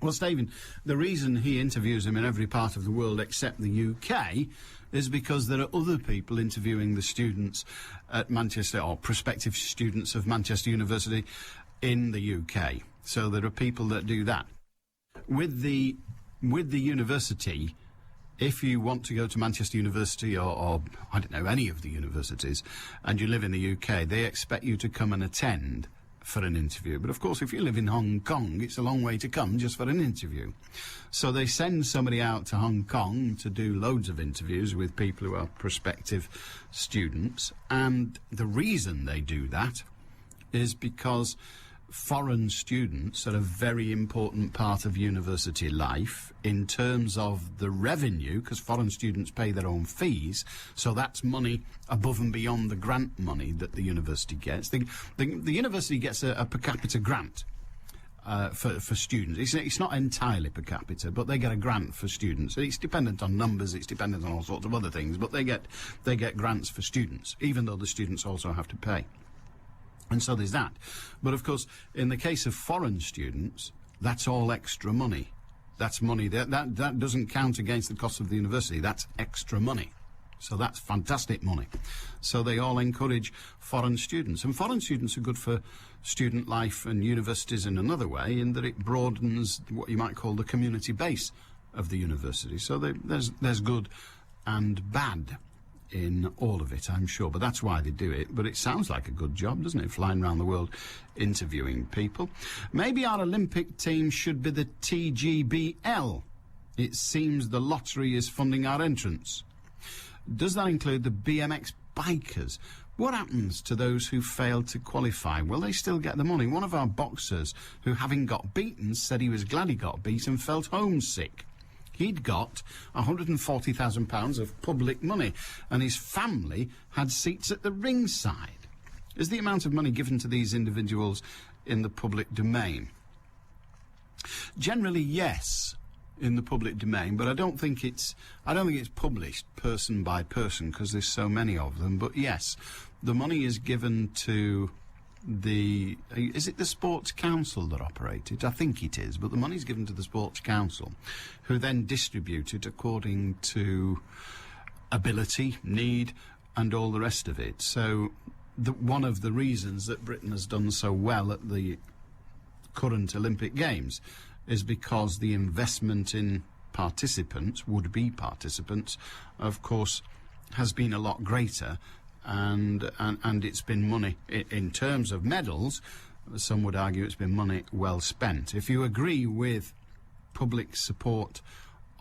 Well, Stephen, the reason he interviews them in every part of the world except the UK is because there are other people interviewing the students at Manchester, or prospective students of Manchester University in the UK. So there are people that do that. With the university, if you want to go to Manchester University or I don't know, any of the universities, and you live in the UK, they expect you to come and attend for an interview. But of course, if you live in Hong Kong, it's a long way to come just for an interview. So they send somebody out to Hong Kong to do loads of interviews with people who are prospective students. And the reason they do that is because foreign students are a very important part of university life in terms of the revenue, because foreign students pay their own fees, so that's money above and beyond the grant money that the university gets. The university gets a per capita grant for students. It's not entirely per capita, but they get a grant for students. It's dependent on numbers, it's dependent on all sorts of other things, but they get grants for students, even though the students also have to pay. And so there's that. But of course, in the case of foreign students, that's all extra money. That's money that doesn't count against the cost of the university. That's extra money. So that's fantastic money. So they all encourage foreign students. And foreign students are good for student life and universities in another way, in that it broadens what you might call the community base of the university. So there's good and bad in all of it, I'm sure, but that's why they do it. But it sounds like a good job, doesn't it, flying around the world interviewing people. Maybe our Olympic team should be the TGBL. It seems the lottery is funding our entrance. Does that include the BMX bikers? What happens to those who fail to qualify? Will they still get the money? One of our boxers, who having got beaten, said he was glad he got beat and felt homesick. He'd got £140,000 of public money, and his family had seats at the ringside. Is the amount of money given to these individuals in the public domain? Generally, yes, in the public domain, but I don't think it's published person by person, because there's so many of them. But yes, the money is given to is it the Sports Council that operate it? I think it is, but the money's given to the Sports Council, who then distribute it according to ability, need, and all the rest of it. So one of the reasons that Britain has done so well at the current Olympic Games is because the investment in participants, would-be participants, of course, has been a lot greater. And it's been money, in terms of medals, some would argue it's been money well spent. If you agree with public support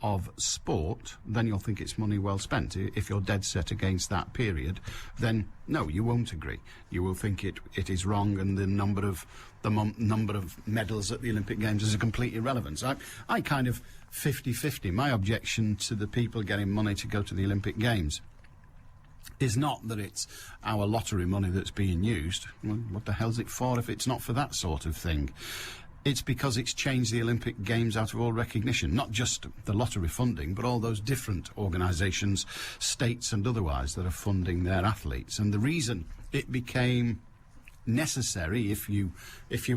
of sport, then you'll think it's money well spent. If you're dead set against that period, then no, you won't agree. You will think it is wrong, and the number of medals at the Olympic Games is a complete irrelevance. I kind of 50-50. My objection to the people getting money to go to the Olympic Games is not that it's our lottery money that's being used. Well, what the hell's it for if it's not for that sort of thing? It's because it's changed the Olympic Games out of all recognition, not just the lottery funding, but all those different organisations, states and otherwise, that are funding their athletes. And the reason it became necessary, if you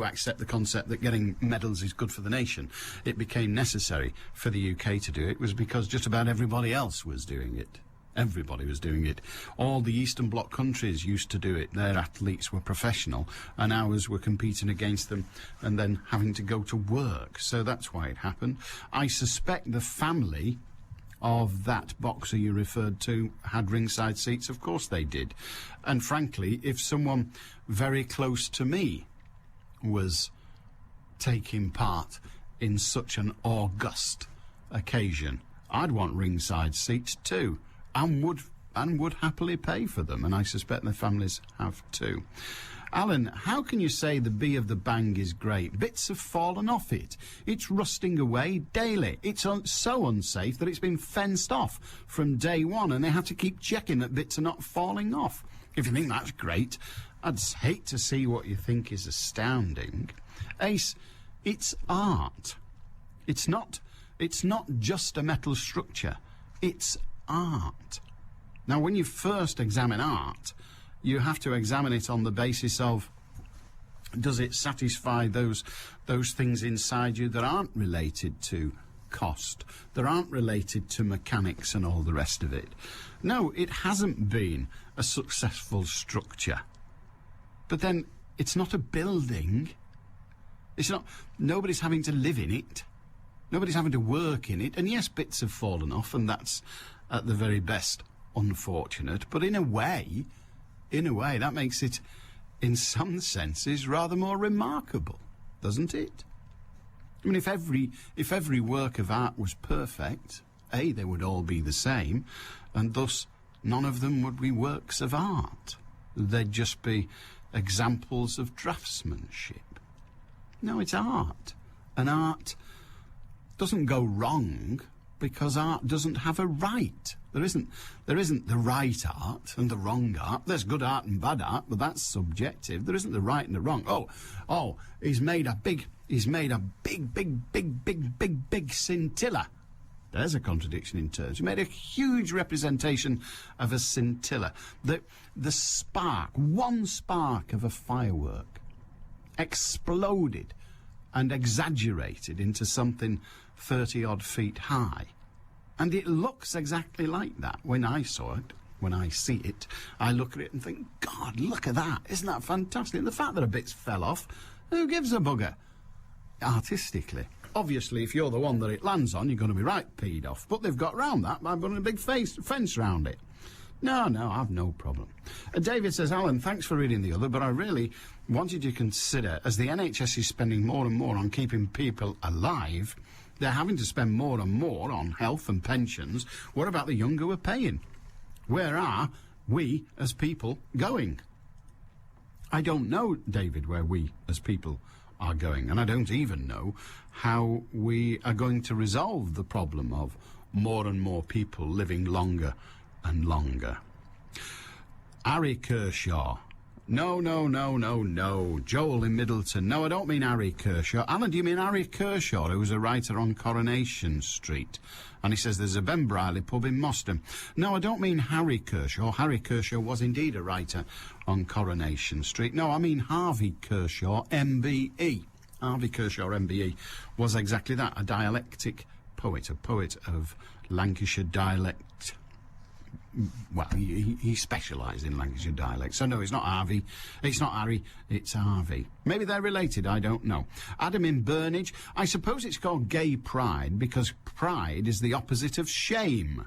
accept the concept that getting medals is good for the nation, it became necessary for the UK to do it, was because just about everybody else was doing it. Everybody was doing it. All the Eastern Bloc countries used to do it. Their athletes were professional, and ours were competing against them and then having to go to work. So that's why it happened. I suspect the family of that boxer you referred to had ringside seats. Of course they did. And frankly, if someone very close to me was taking part in such an august occasion, I'd want ringside seats too. And would happily pay for them, and I suspect their families have too. Alan, how can you say the B of the Bang is great? Bits have fallen off it. It's rusting away daily. It's so unsafe that it's been fenced off from day one, and they have to keep checking that bits are not falling off. If you think that's great, I'd hate to see what you think is astounding. Ace, It's art. It's not just a metal structure. It's art. Now, when you first examine art, you have to examine it on the basis of, does it satisfy those things inside you that aren't related to cost, that aren't related to mechanics and all the rest of it? No, it hasn't been a successful structure. But then it's not a building. It's not. Nobody's having to live in it. Nobody's having to work in it. And yes, bits have fallen off, and that's at the very best unfortunate. But in a way, that makes it, in some senses, rather more remarkable, doesn't it? I mean, if every work of art was perfect, A, they would all be the same, and thus none of them would be works of art. They'd just be examples of draftsmanship. No, it's art. And art doesn't go wrong because art doesn't have a right. There isn't the right art and the wrong art. There's good art and bad art, but that's subjective. There isn't the right and the wrong. Oh, he's made a big scintilla. There's a contradiction in terms. He made a huge representation of a scintilla. The spark, one spark of a firework, exploded and exaggerated into something 30-odd feet high. And it looks exactly like that. When I saw it, when I see it, I look at it and think, God, look at that. Isn't that fantastic? And the fact that a bit fell off, who gives a bugger? Artistically. Obviously, if you're the one that it lands on, you're going to be right peed off. But they've got round that by putting a big fence round it. No, I've no problem. David says, Alan, thanks for reading the other, but I really wanted you to consider, as the NHS is spending more and more on keeping people alive, they're having to spend more and more on health and pensions. What about the young who are paying? Where are we as people going? I don't know, David, where we as people are going, and I don't even know how we are going to resolve the problem of more and more people living longer and longer. Harry Kershaw. No. Joel in Middleton. No, I don't mean Harry Kershaw. Alan, do you mean Harry Kershaw, who was a writer on Coronation Street? And he says there's a Ben Briley pub in Moston. No, I don't mean Harry Kershaw. Harry Kershaw was indeed a writer on Coronation Street. No, I mean Harvey Kershaw, MBE. Harvey Kershaw, MBE, was exactly that, a dialectic poet, a poet of Lancashire dialect. Well, he specialised in Lancashire dialect. So, no, it's not Harvey. It's not Harry. It's Harvey. Maybe they're related. I don't know. Adam in Burnage. I suppose it's called gay pride because pride is the opposite of shame.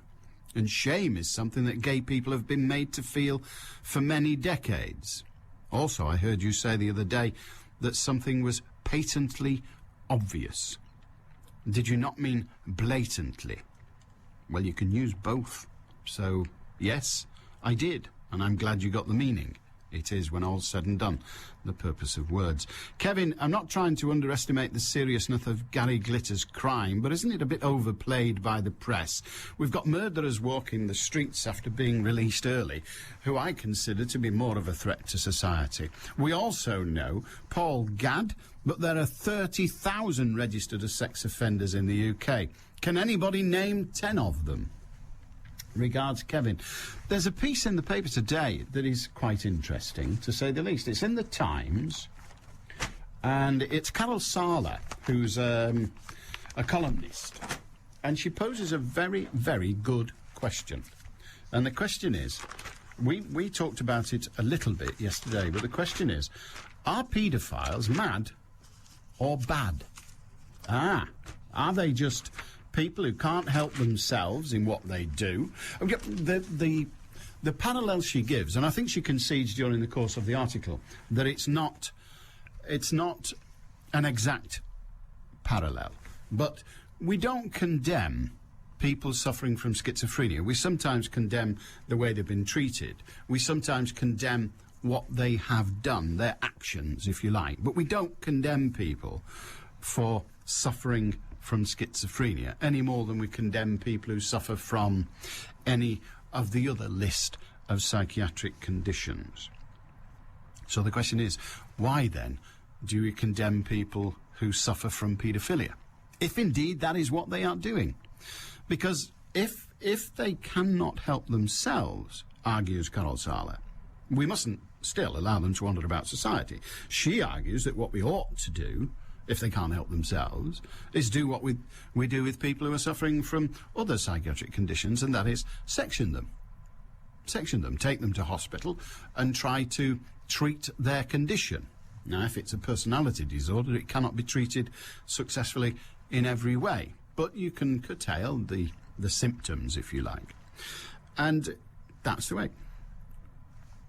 And shame is something that gay people have been made to feel for many decades. Also, I heard you say the other day that something was patently obvious. Did you not mean blatantly? Well, you can use both. So, yes, I did, and I'm glad you got the meaning. It is, when all's said and done, the purpose of words. Kevin, I'm not trying to underestimate the seriousness of Gary Glitter's crime, but isn't it a bit overplayed by the press? We've got murderers walking the streets after being released early, who I consider to be more of a threat to society. We also know Paul Gadd, but there are 30,000 registered as sex offenders in the UK. Can anybody name 10 of them? Regards, Kevin. There's a piece in the paper today that is quite interesting, to say the least. It's in the Times, and it's Carol Sala, who's a columnist, and she poses a very, very good question. And the question is, we talked about it a little bit yesterday, but the question is, are paedophiles mad or bad? Are they just people who can't help themselves in what they do? The parallel she gives, and I think she concedes during the course of the article, that it's not an exact parallel. But we don't condemn people suffering from schizophrenia. We sometimes condemn the way they've been treated. We sometimes condemn what they have done, their actions, if you like. But we don't condemn people for suffering from schizophrenia any more than we condemn people who suffer from any of the other list of psychiatric conditions. So the question is, why then do we condemn people who suffer from paedophilia, if indeed that is what they are doing. Because if they cannot help themselves, argues Carol Sala, we mustn't still allow them to wander about society. She argues that what we ought to do, if they can't help themselves, is do what we do with people who are suffering from other psychiatric conditions, and that is section them. Section them, take them to hospital and try to treat their condition. Now, if it's a personality disorder, it cannot be treated successfully in every way, but you can curtail the symptoms, if you like. And that's the way.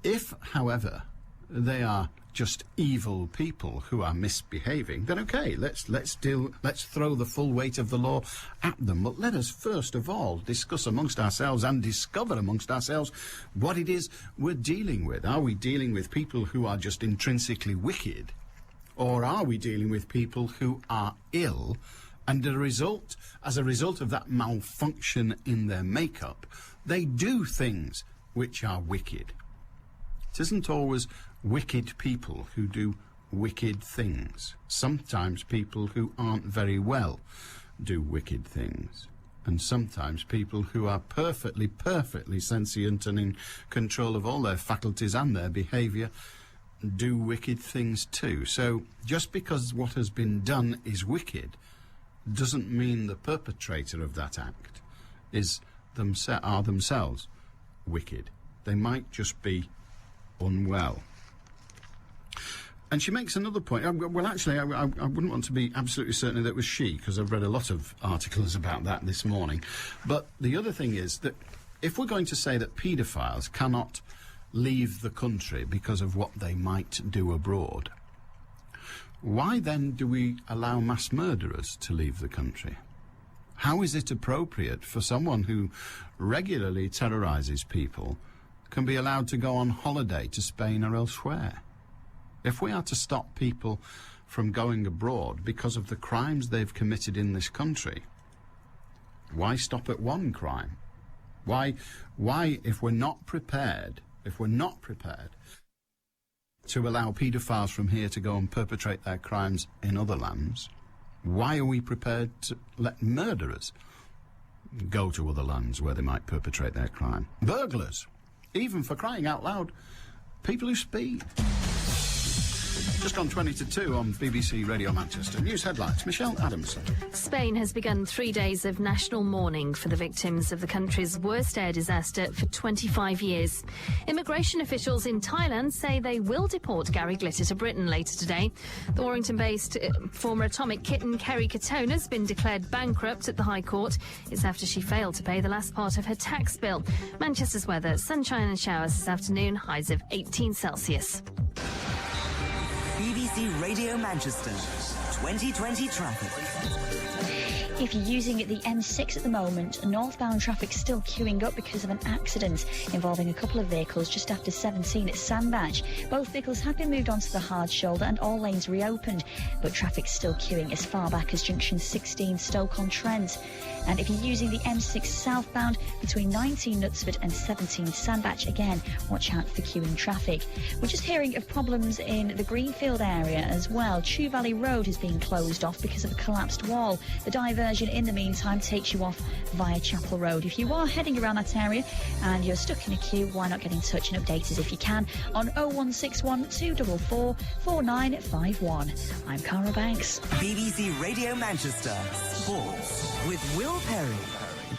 If, however, they are just evil people who are misbehaving, then okay, let's throw the full weight of the law at them. But let us first of all discuss amongst ourselves and discover amongst ourselves what it is we're dealing with. Are we dealing with people who are just intrinsically wicked, or are we dealing with people who are ill, and as a result of that malfunction in their makeup, they do things which are wicked? It isn't always wicked people who do wicked things. Sometimes people who aren't very well do wicked things. And sometimes people who are perfectly sentient and in control of all their faculties and their behaviour do wicked things too. So just because what has been done is wicked doesn't mean the perpetrator of that act are themselves wicked. They might just be unwell. And she makes another point. Well, actually, I wouldn't want to be absolutely certain that it was she, because I've read a lot of articles about that this morning. But the other thing is that if we're going to say that paedophiles cannot leave the country because of what they might do abroad, why then do we allow mass murderers to leave the country? How is it appropriate for someone who regularly terrorises people can be allowed to go on holiday to Spain or elsewhere? If we are to stop people from going abroad because of the crimes they've committed in this country, why stop at one crime? Why, if we're not prepared to allow paedophiles from here to go and perpetrate their crimes in other lands, why are we prepared to let murderers go to other lands where they might perpetrate their crime? Burglars, even, for crying out loud, people who speed. Just gone 20 to 2 on BBC Radio Manchester. News headlines, Michelle Adamson. Spain has begun 3 days of national mourning for the victims of the country's worst air disaster for 25 years. Immigration officials in Thailand say they will deport Gary Glitter to Britain later today. The Warrington-based former Atomic kitten Kerry Katona has been declared bankrupt at the High Court. It's after she failed to pay the last part of her tax bill. Manchester's weather, sunshine and showers this afternoon, highs of 18 Celsius. BBC Radio Manchester 2020 traffic. If you're using the M6 at the moment, northbound traffic still queuing up because of an accident involving a couple of vehicles just after 17 at Sandbach. Both vehicles have been moved onto the hard shoulder and all lanes reopened, but traffic's still queuing as far back as junction 16 Stoke-on-Trent. And if you're using the M6 southbound between 19 Knutsford and 17 Sandbach, again, watch out for queuing traffic. We're just hearing of problems in the Greenfield area as well. Chew Valley Road has been closed off because of a collapsed wall. The diversion in the meantime takes you off via Chapel Road. If you are heading around that area and you're stuck in a queue, why not get in touch and update us if you can on 0161 244 4951. I'm Cara Banks. BBC Radio Manchester Sports with Will Perry.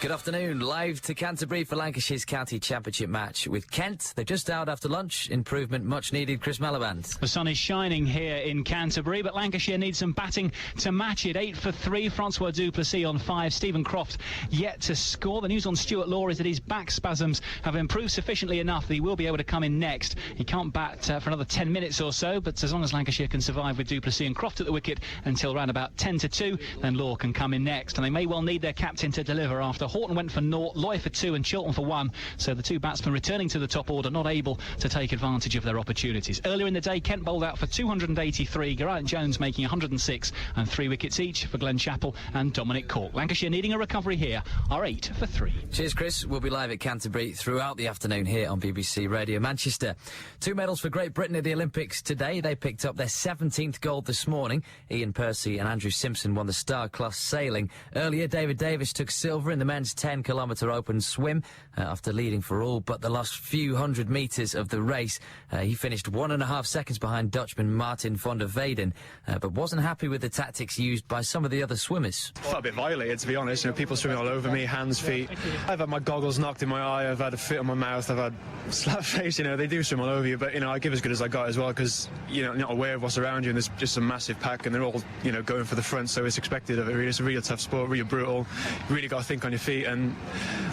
Good afternoon. Live to Canterbury for Lancashire's County Championship match with Kent. They're just out after lunch. Improvement much needed. Chris Malaband. The sun is shining here in Canterbury, but Lancashire needs some batting to match it. 8 for 3. Francois Duplessis on 5. Stephen Croft yet to score. The news on Stuart Law is that his back spasms have improved sufficiently enough that he will be able to come in next. He can't bat for another 10 minutes or so, but as long as Lancashire can survive with Duplessis and Croft at the wicket until around about 10 to 2, then Law can come in next. And they may well need their captain to deliver after after Horton went for 0, Loy for 2 and Chiltern for 1. So the two batsmen returning to the top order, not able to take advantage of their opportunities. Earlier in the day, Kent bowled out for 283, Geraint Jones making 106 and 3 wickets each for Glenn Chappell and Dominic Cork. Lancashire needing a recovery here are 8 for 3. Cheers, Chris. We'll be live at Canterbury throughout the afternoon here on BBC Radio Manchester. 2 medals for Great Britain at the Olympics today. They picked up their 17th gold this morning. Ian Percy and Andrew Simpson won the star-class sailing. Earlier, David Davis took silver in the men's 10-kilometre open swim after leading for all but the last few hundred metres of the race. He finished 1.5 seconds behind Dutchman Martin van der Weyden, but wasn't happy with the tactics used by some of the other swimmers. I felt a bit violated, to be honest. You know, people swimming all over me, hands, feet. I've had my goggles knocked in my eye, I've had a fit on my mouth, I've had slap face. You know, they do swim all over you, but, you know, I give as good as I got as well, because, you know, you're not aware of what's around you, and there's just a massive pack, and they're all, you know, going for the front, so it's expected of it. Really, it's a really tough sport, really brutal. You really got to think on your feet, and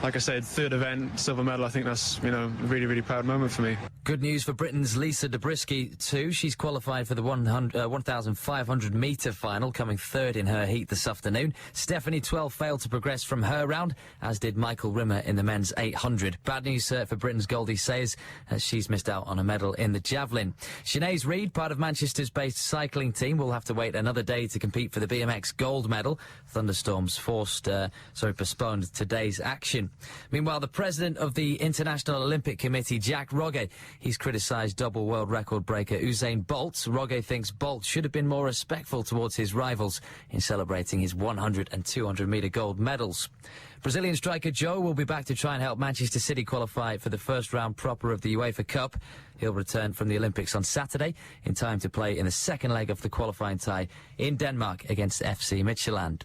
like I said, 3rd event, silver medal. I think that's, you know, a really, really proud moment for me. Good news for Britain's Lisa Dobrisky too. She's qualified for the 1,500 metre final, coming 3rd in her heat this afternoon. Stephanie 12 failed to progress from her round, as did Michael Rimmer in the men's 800. Bad news for Britain's Goldie Sayers, as she's missed out on a medal in the javelin. Sinead Reid, part of Manchester's based cycling team, will have to wait another day to compete for the BMX gold medal. Thunderstorms postponed today's action. Meanwhile, the president of the International Olympic Committee, Jack Rogge, he's criticised double world record breaker Usain Bolt. Rogge thinks Bolt should have been more respectful towards his rivals in celebrating his 100 and 200 metre gold medals. Brazilian striker Joe will be back to try and help Manchester City qualify for the first round proper of the UEFA Cup. He'll return from the Olympics on Saturday in time to play in the second leg of the qualifying tie in Denmark against FC Midtjylland.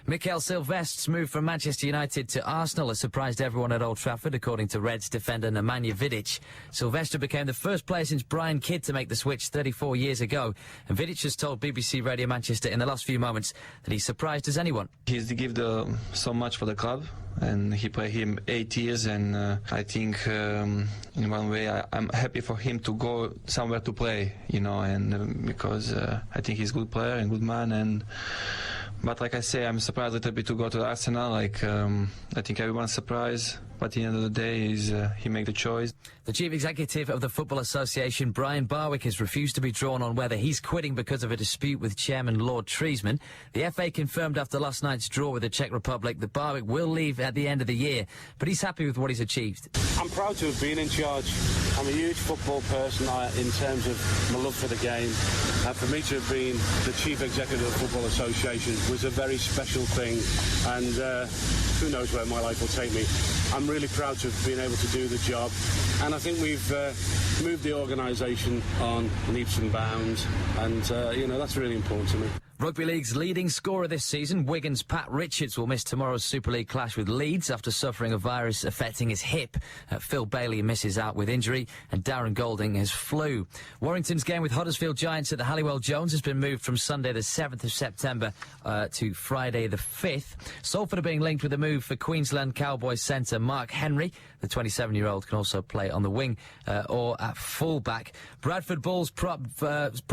Mikael Silvestre's move from Manchester United to Arsenal has surprised everyone at Old Trafford, according to Reds defender Nemanja Vidic. Silvestre became the first player since Brian Kidd to make the switch 34 years ago, and Vidic has told BBC Radio Manchester in the last few moments that he's surprised as anyone. He's given so much for the club, and he played him 8 years, and I think in one way I'm happy for him to go somewhere to play, you know, and because I think he's a good player and good man, but like I say, I'm surprised a little bit to go to Arsenal. I think everyone's surprised, but at the end of the day, he made the choice. The chief executive of the Football Association, Brian Barwick, has refused to be drawn on whether he's quitting because of a dispute with Chairman Lord Treesman. The FA confirmed after last night's draw with the Czech Republic that Barwick will leave at the end of the year, but he's happy with what he's achieved. I'm proud to have been in charge. I'm a huge football person in terms of my love for the game. And for me to have been the chief executive of the Football Association was a very special thing, and who knows where my life will take me. I'm really proud to have been able to do the job, and I think we've moved the organisation on leaps and bounds, and you know, that's really important to me. Rugby League's leading scorer this season, Wigan's Pat Richards, will miss tomorrow's Super League clash with Leeds after suffering a virus affecting his hip. Phil Bailey misses out with injury, and Darren Golding has flu. Warrington's game with Huddersfield Giants at the Halliwell Jones has been moved from Sunday the 7th of September to Friday the 5th. Salford are being linked with a move for Queensland Cowboys centre Mark Henry. The 27-year-old can also play on the wing or at full-back. Bradford Bulls prop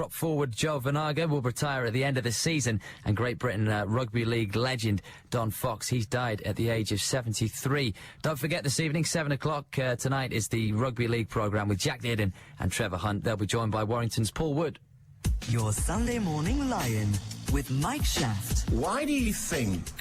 forward Joe Vanaga will retire at the end of the season, and Great Britain Rugby League legend Don Fox, he's died at the age of 73. Don't forget, this evening, 7 o'clock tonight, is the Rugby League programme with Jack Dearden and Trevor Hunt. They'll be joined by Warrington's Paul Wood. Your Sunday Morning Lion with Mike Shaft. Why do you think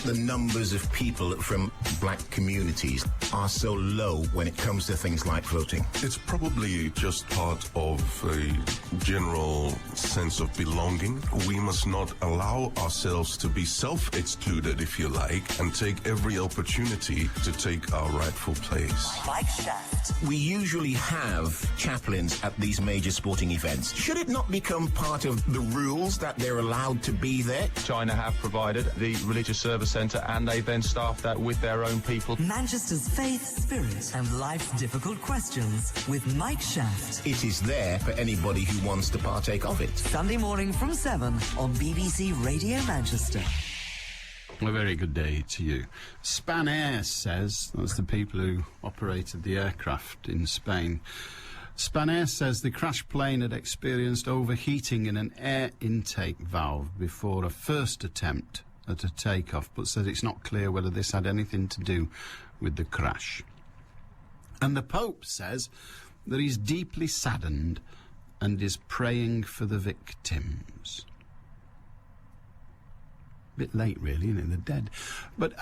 the numbers of people from black communities are so low when it comes to things like voting? It's probably just part of a general sense of belonging. We must not allow ourselves to be self-excluded, if you like, and take every opportunity to take our rightful place. Mike Shaft. We usually have chaplains at these major sporting events. Should it not become part of the rules that they're allowed to be there? China have provided the religious service centre, and they then staff that with their own people. Manchester's faith, spirit and life's difficult questions with Mike Shaft. It is there for anybody who wants to partake of it. Sunday morning from 7 on BBC Radio Manchester. A very good day to you. Spanair says, that's the people who operated the aircraft in Spain. Spanair says the crashed plane had experienced overheating in an air intake valve before a first attempt at a takeoff, but says it's not clear whether this had anything to do with the crash. And the Pope says that he's deeply saddened and is praying for the victims. Bit late, really, isn't it? They're dead. But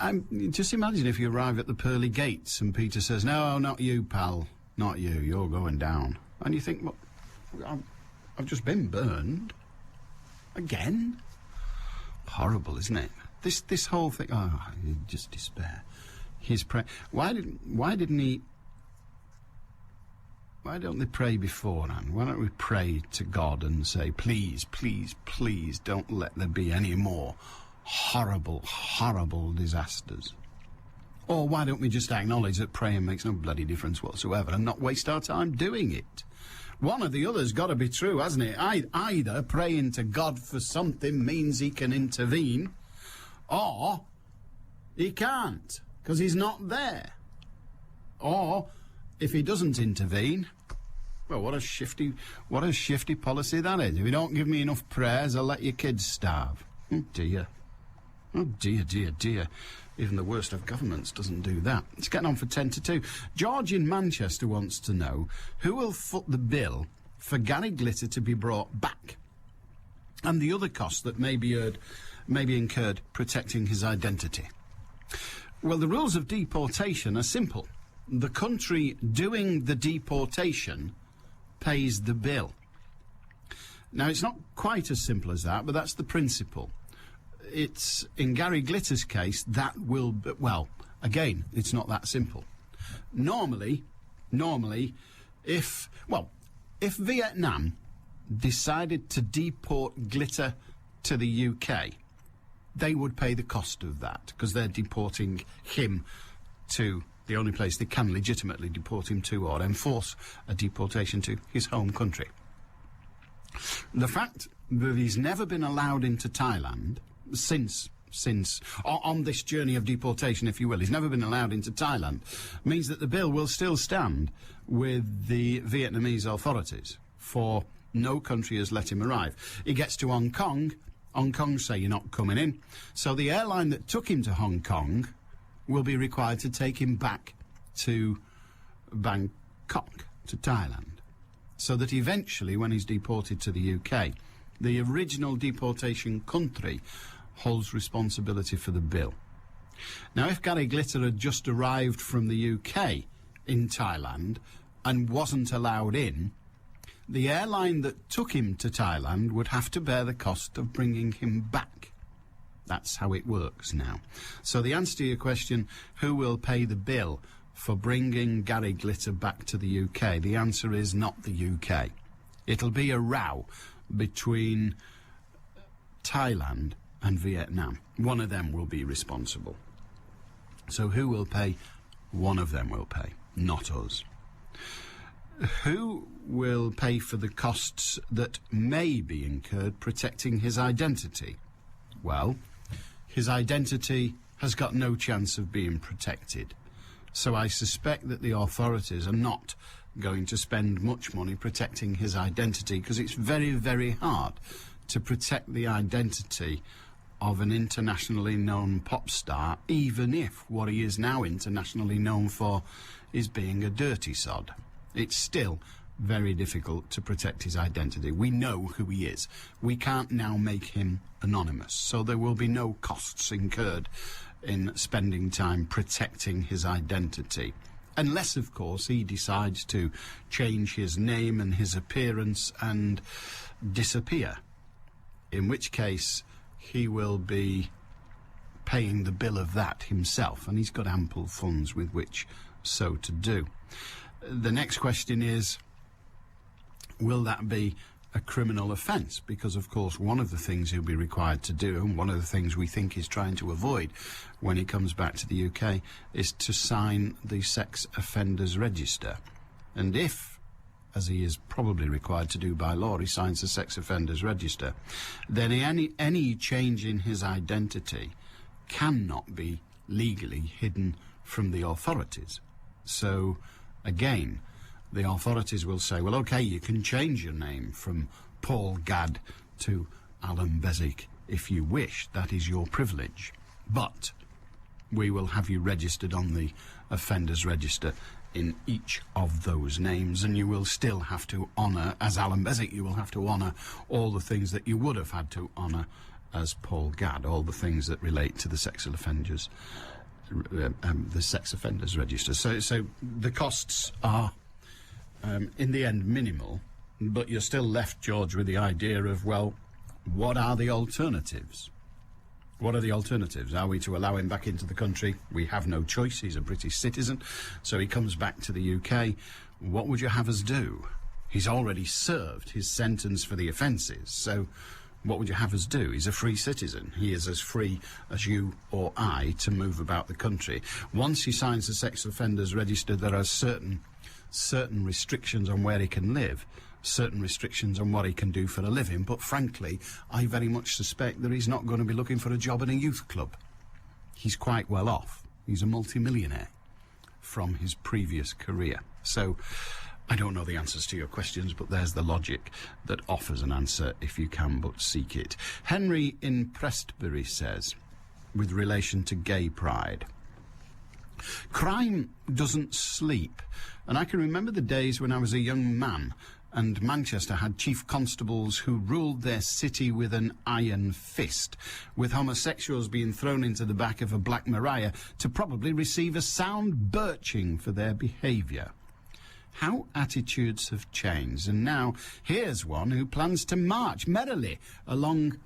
just imagine if you arrive at the pearly gates and Peter says, "No, not you, pal. Not you. You're going down." And you think, well, I've just been burned. Again? Horrible, isn't it? This whole thing. Oh, you just despair. His prayer. Why don't they pray beforehand? Why don't we pray to God and say, please, please, please don't let there be any more horrible, horrible disasters? Or why don't we just acknowledge that praying makes no bloody difference whatsoever and not waste our time doing it? One or the other's got to be true, hasn't it? Either praying to God for something means he can intervene, or he can't, because he's not there. Or, if he doesn't intervene, well, what a shifty policy that is. If you don't give me enough prayers, I'll let your kids starve. Oh, dear. Oh, dear, dear, dear. Even the worst of governments doesn't do that. It's getting on for 10 to 2. George in Manchester wants to know who will foot the bill for Gary Glitter to be brought back and the other costs that may be incurred protecting his identity. Well, the rules of deportation are simple. The country doing the deportation pays the bill. Now, it's not quite as simple as that, but that's the principle. It's, in Gary Glitter's case, that will... Well, again, it's not that simple. Normally, if Vietnam decided to deport Glitter to the UK, they would pay the cost of that, because they're deporting him to the only place they can legitimately deport him to or enforce a deportation to, his home country. The fact that he's never been allowed into Thailand since on this journey of deportation, if you will, he's never been allowed into Thailand, means that the bill will still stand with the Vietnamese authorities, for no country has let him arrive. He gets to Hong Kong say you're not coming in, so the airline that took him to Hong Kong will be required to take him back to Bangkok, to Thailand, so that eventually, when he's deported to the UK, the original deportation country holds responsibility for the bill. Now, if Gary Glitter had just arrived from the UK in Thailand and wasn't allowed in, the airline that took him to Thailand would have to bear the cost of bringing him back. That's how it works now. So the answer to your question, who will pay the bill for bringing Gary Glitter back to the UK, the answer is not the UK. It'll be a row between Thailand and Vietnam. One of them will be responsible. So who will pay? One of them will pay, not us. Who will pay for the costs that may be incurred protecting his identity? Well, his identity has got no chance of being protected. So I suspect that the authorities are not going to spend much money protecting his identity, because it's very, very hard to protect the identity of an internationally known pop star, even if what he is now internationally known for is being a dirty sod. It's still very difficult to protect his identity. We know who he is. We can't now make him anonymous, so there will be no costs incurred in spending time protecting his identity. Unless, of course, he decides to change his name and his appearance and disappear, in which case he will be paying the bill of that himself, and he's got ample funds with which so to do. The next question is, will that be a criminal offence? Because, of course, one of the things he'll be required to do, and one of the things we think he's trying to avoid when he comes back to the UK, is to sign the sex offenders register. And if, as he is probably required to do by law, he signs the sex offenders register, then any change in his identity cannot be legally hidden from the authorities. So, again, the authorities will say, well, OK, you can change your name from Paul Gadd to Allan Beswick if you wish. That is your privilege. But we will have you registered on the offenders register in each of those names, and you will still have to honour, as Allan Beswick, you will have to honour all the things that you would have had to honour as Paul Gadd, all the things that relate to the sexual offenders, the sex offenders register. So the costs are, in the end, minimal, but you're still left, George, with the idea of, well, what are the alternatives? What are the alternatives? Are we to allow him back into the country? We have no choice. He's a British citizen, so he comes back to the UK. What would you have us do? He's already served his sentence for the offences, so what would you have us do? He's a free citizen. He is as free as you or I to move about the country. Once he signs the sex offenders register, there are certain restrictions on where he can live, certain restrictions on what he can do for a living, but frankly, I very much suspect that he's not going to be looking for a job in a youth club. He's quite well off. He's a multimillionaire from his previous career. So, I don't know the answers to your questions, but there's the logic that offers an answer if you can but seek it. Henry in Prestbury says, with relation to gay pride, crime doesn't sleep, and I can remember the days when I was a young man and Manchester had chief constables who ruled their city with an iron fist, with homosexuals being thrown into the back of a Black Maria to probably receive a sound birching for their behaviour. How attitudes have changed, and now here's one who plans to march merrily along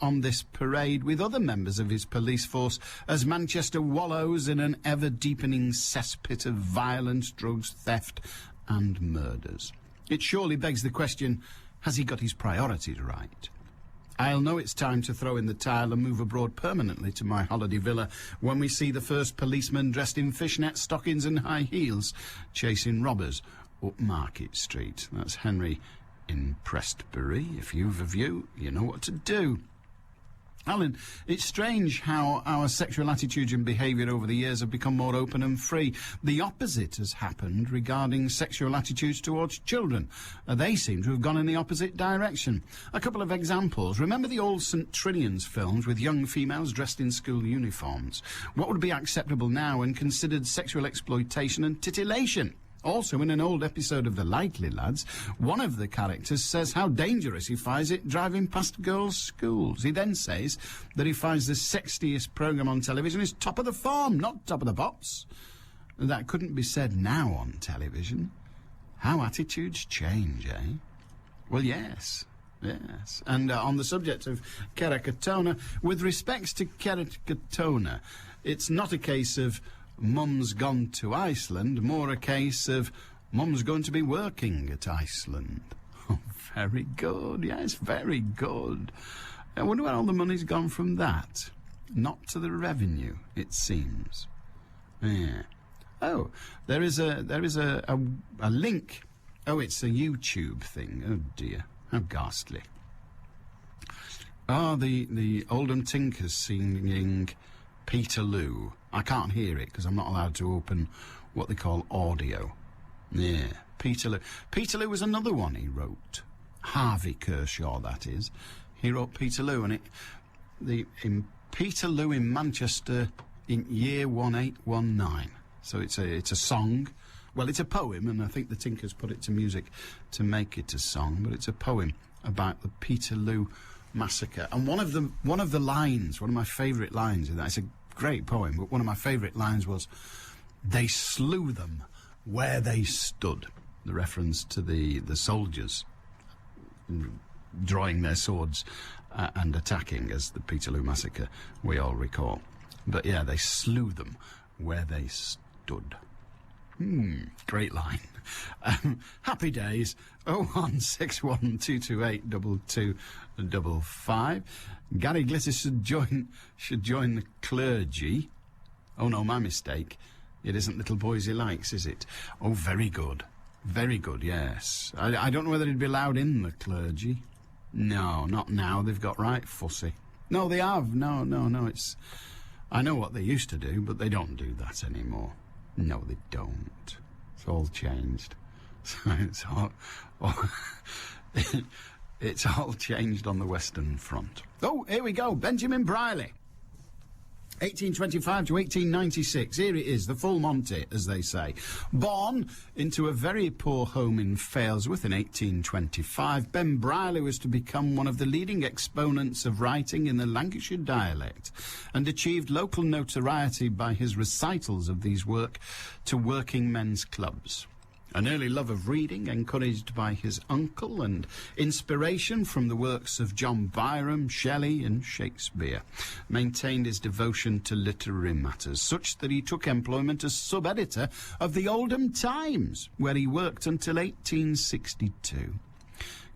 on this parade with other members of his police force as Manchester wallows in an ever-deepening cesspit of violence, drugs, theft and murders. It surely begs the question, has he got his priorities right? I'll know it's time to throw in the towel and move abroad permanently to my holiday villa when we see the first policeman dressed in fishnet stockings and high heels chasing robbers up Market Street. That's Henry in Prestbury. If you've a view, you know what to do. Alan, it's strange how our sexual attitudes and behaviour over the years have become more open and free. The opposite has happened regarding sexual attitudes towards children. They seem to have gone in the opposite direction. A couple of examples. Remember the old St. Trinian's films with young females dressed in school uniforms? What would be acceptable now and considered sexual exploitation and titillation? Also, in an old episode of The Likely Lads, one of the characters says how dangerous he finds it driving past girls' schools. He then says that he finds the sexiest programme on television is Top of the Farm, not Top of the Pops. That couldn't be said now on television. How attitudes change, eh? Well, yes. Yes. And on the subject of Kerrakatona, with respects to Kerrakatona, it's not a case of Mum's gone to Iceland, more a case of Mum's going to be working at Iceland. Oh, very good, yes, very good. I wonder where all the money's gone from that. Not to the revenue, it seems. Yeah. Oh, there is a link. Oh, it's a YouTube thing. Oh dear, how ghastly. Ah, the Oldham Tinkers singing Peterloo. I can't hear it because I'm not allowed to open what they call audio. Yeah, Peterloo. Peterloo was another one he wrote. Harvey Kershaw, that is. He wrote Peterloo, and in Peterloo in Manchester in year 1819. So it's a song. Well, it's a poem, and I think the Tinkers put it to music to make it a song. But it's a poem about the Peterloo massacre. And one of the lines, one of my favourite lines in that, it's a great poem, but one of my favourite lines was, "They slew them where they stood." The reference to the soldiers drawing their swords and attacking, as the Peterloo massacre we all recall. But yeah, they slew them where they stood. Great line. Happy days. 01612282255. Gary Glitter should join the clergy. Oh no, my mistake. It isn't Little Boys He Likes, is it? Oh, very good. Very good, yes. I don't know whether he'd be allowed in the clergy. No, not now. They've got right fussy. No, they have. No, it's... I know what they used to do, but they don't do that anymore. No, they don't. It's all changed. It's all... It's all changed on the Western Front. Oh, here we go. Benjamin Briley. 1825 to 1896. Here it is, the full Monty, as they say. Born into a very poor home in Failsworth in 1825, Ben Briley was to become one of the leading exponents of writing in the Lancashire dialect and achieved local notoriety by his recitals of these work to working men's clubs. An early love of reading, encouraged by his uncle, and inspiration from the works of John Byrom, Shelley and Shakespeare, maintained his devotion to literary matters, such that he took employment as sub-editor of the Oldham Times, where he worked until 1862.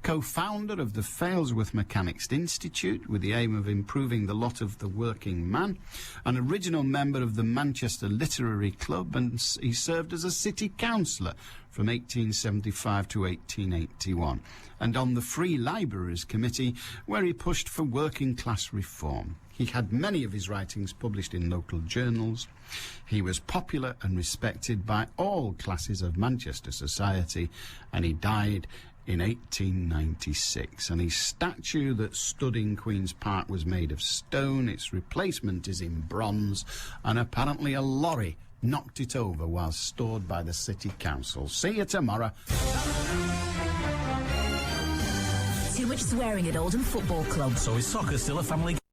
Co-founder of the Failsworth Mechanics Institute with the aim of improving the lot of the working man, an original member of the Manchester Literary Club, and he served as a city councillor from 1875 to 1881, and on the Free Libraries Committee, where he pushed for working class reform. He had many of his writings published in local journals. He was popular and respected by all classes of Manchester society, and he died in 1896, and his statue that stood in Queen's Park was made of stone. Its replacement is in bronze, and apparently a lorry knocked it over while stored by the City Council. See you tomorrow. Too much swearing at Oldham Football Club. So is soccer still a family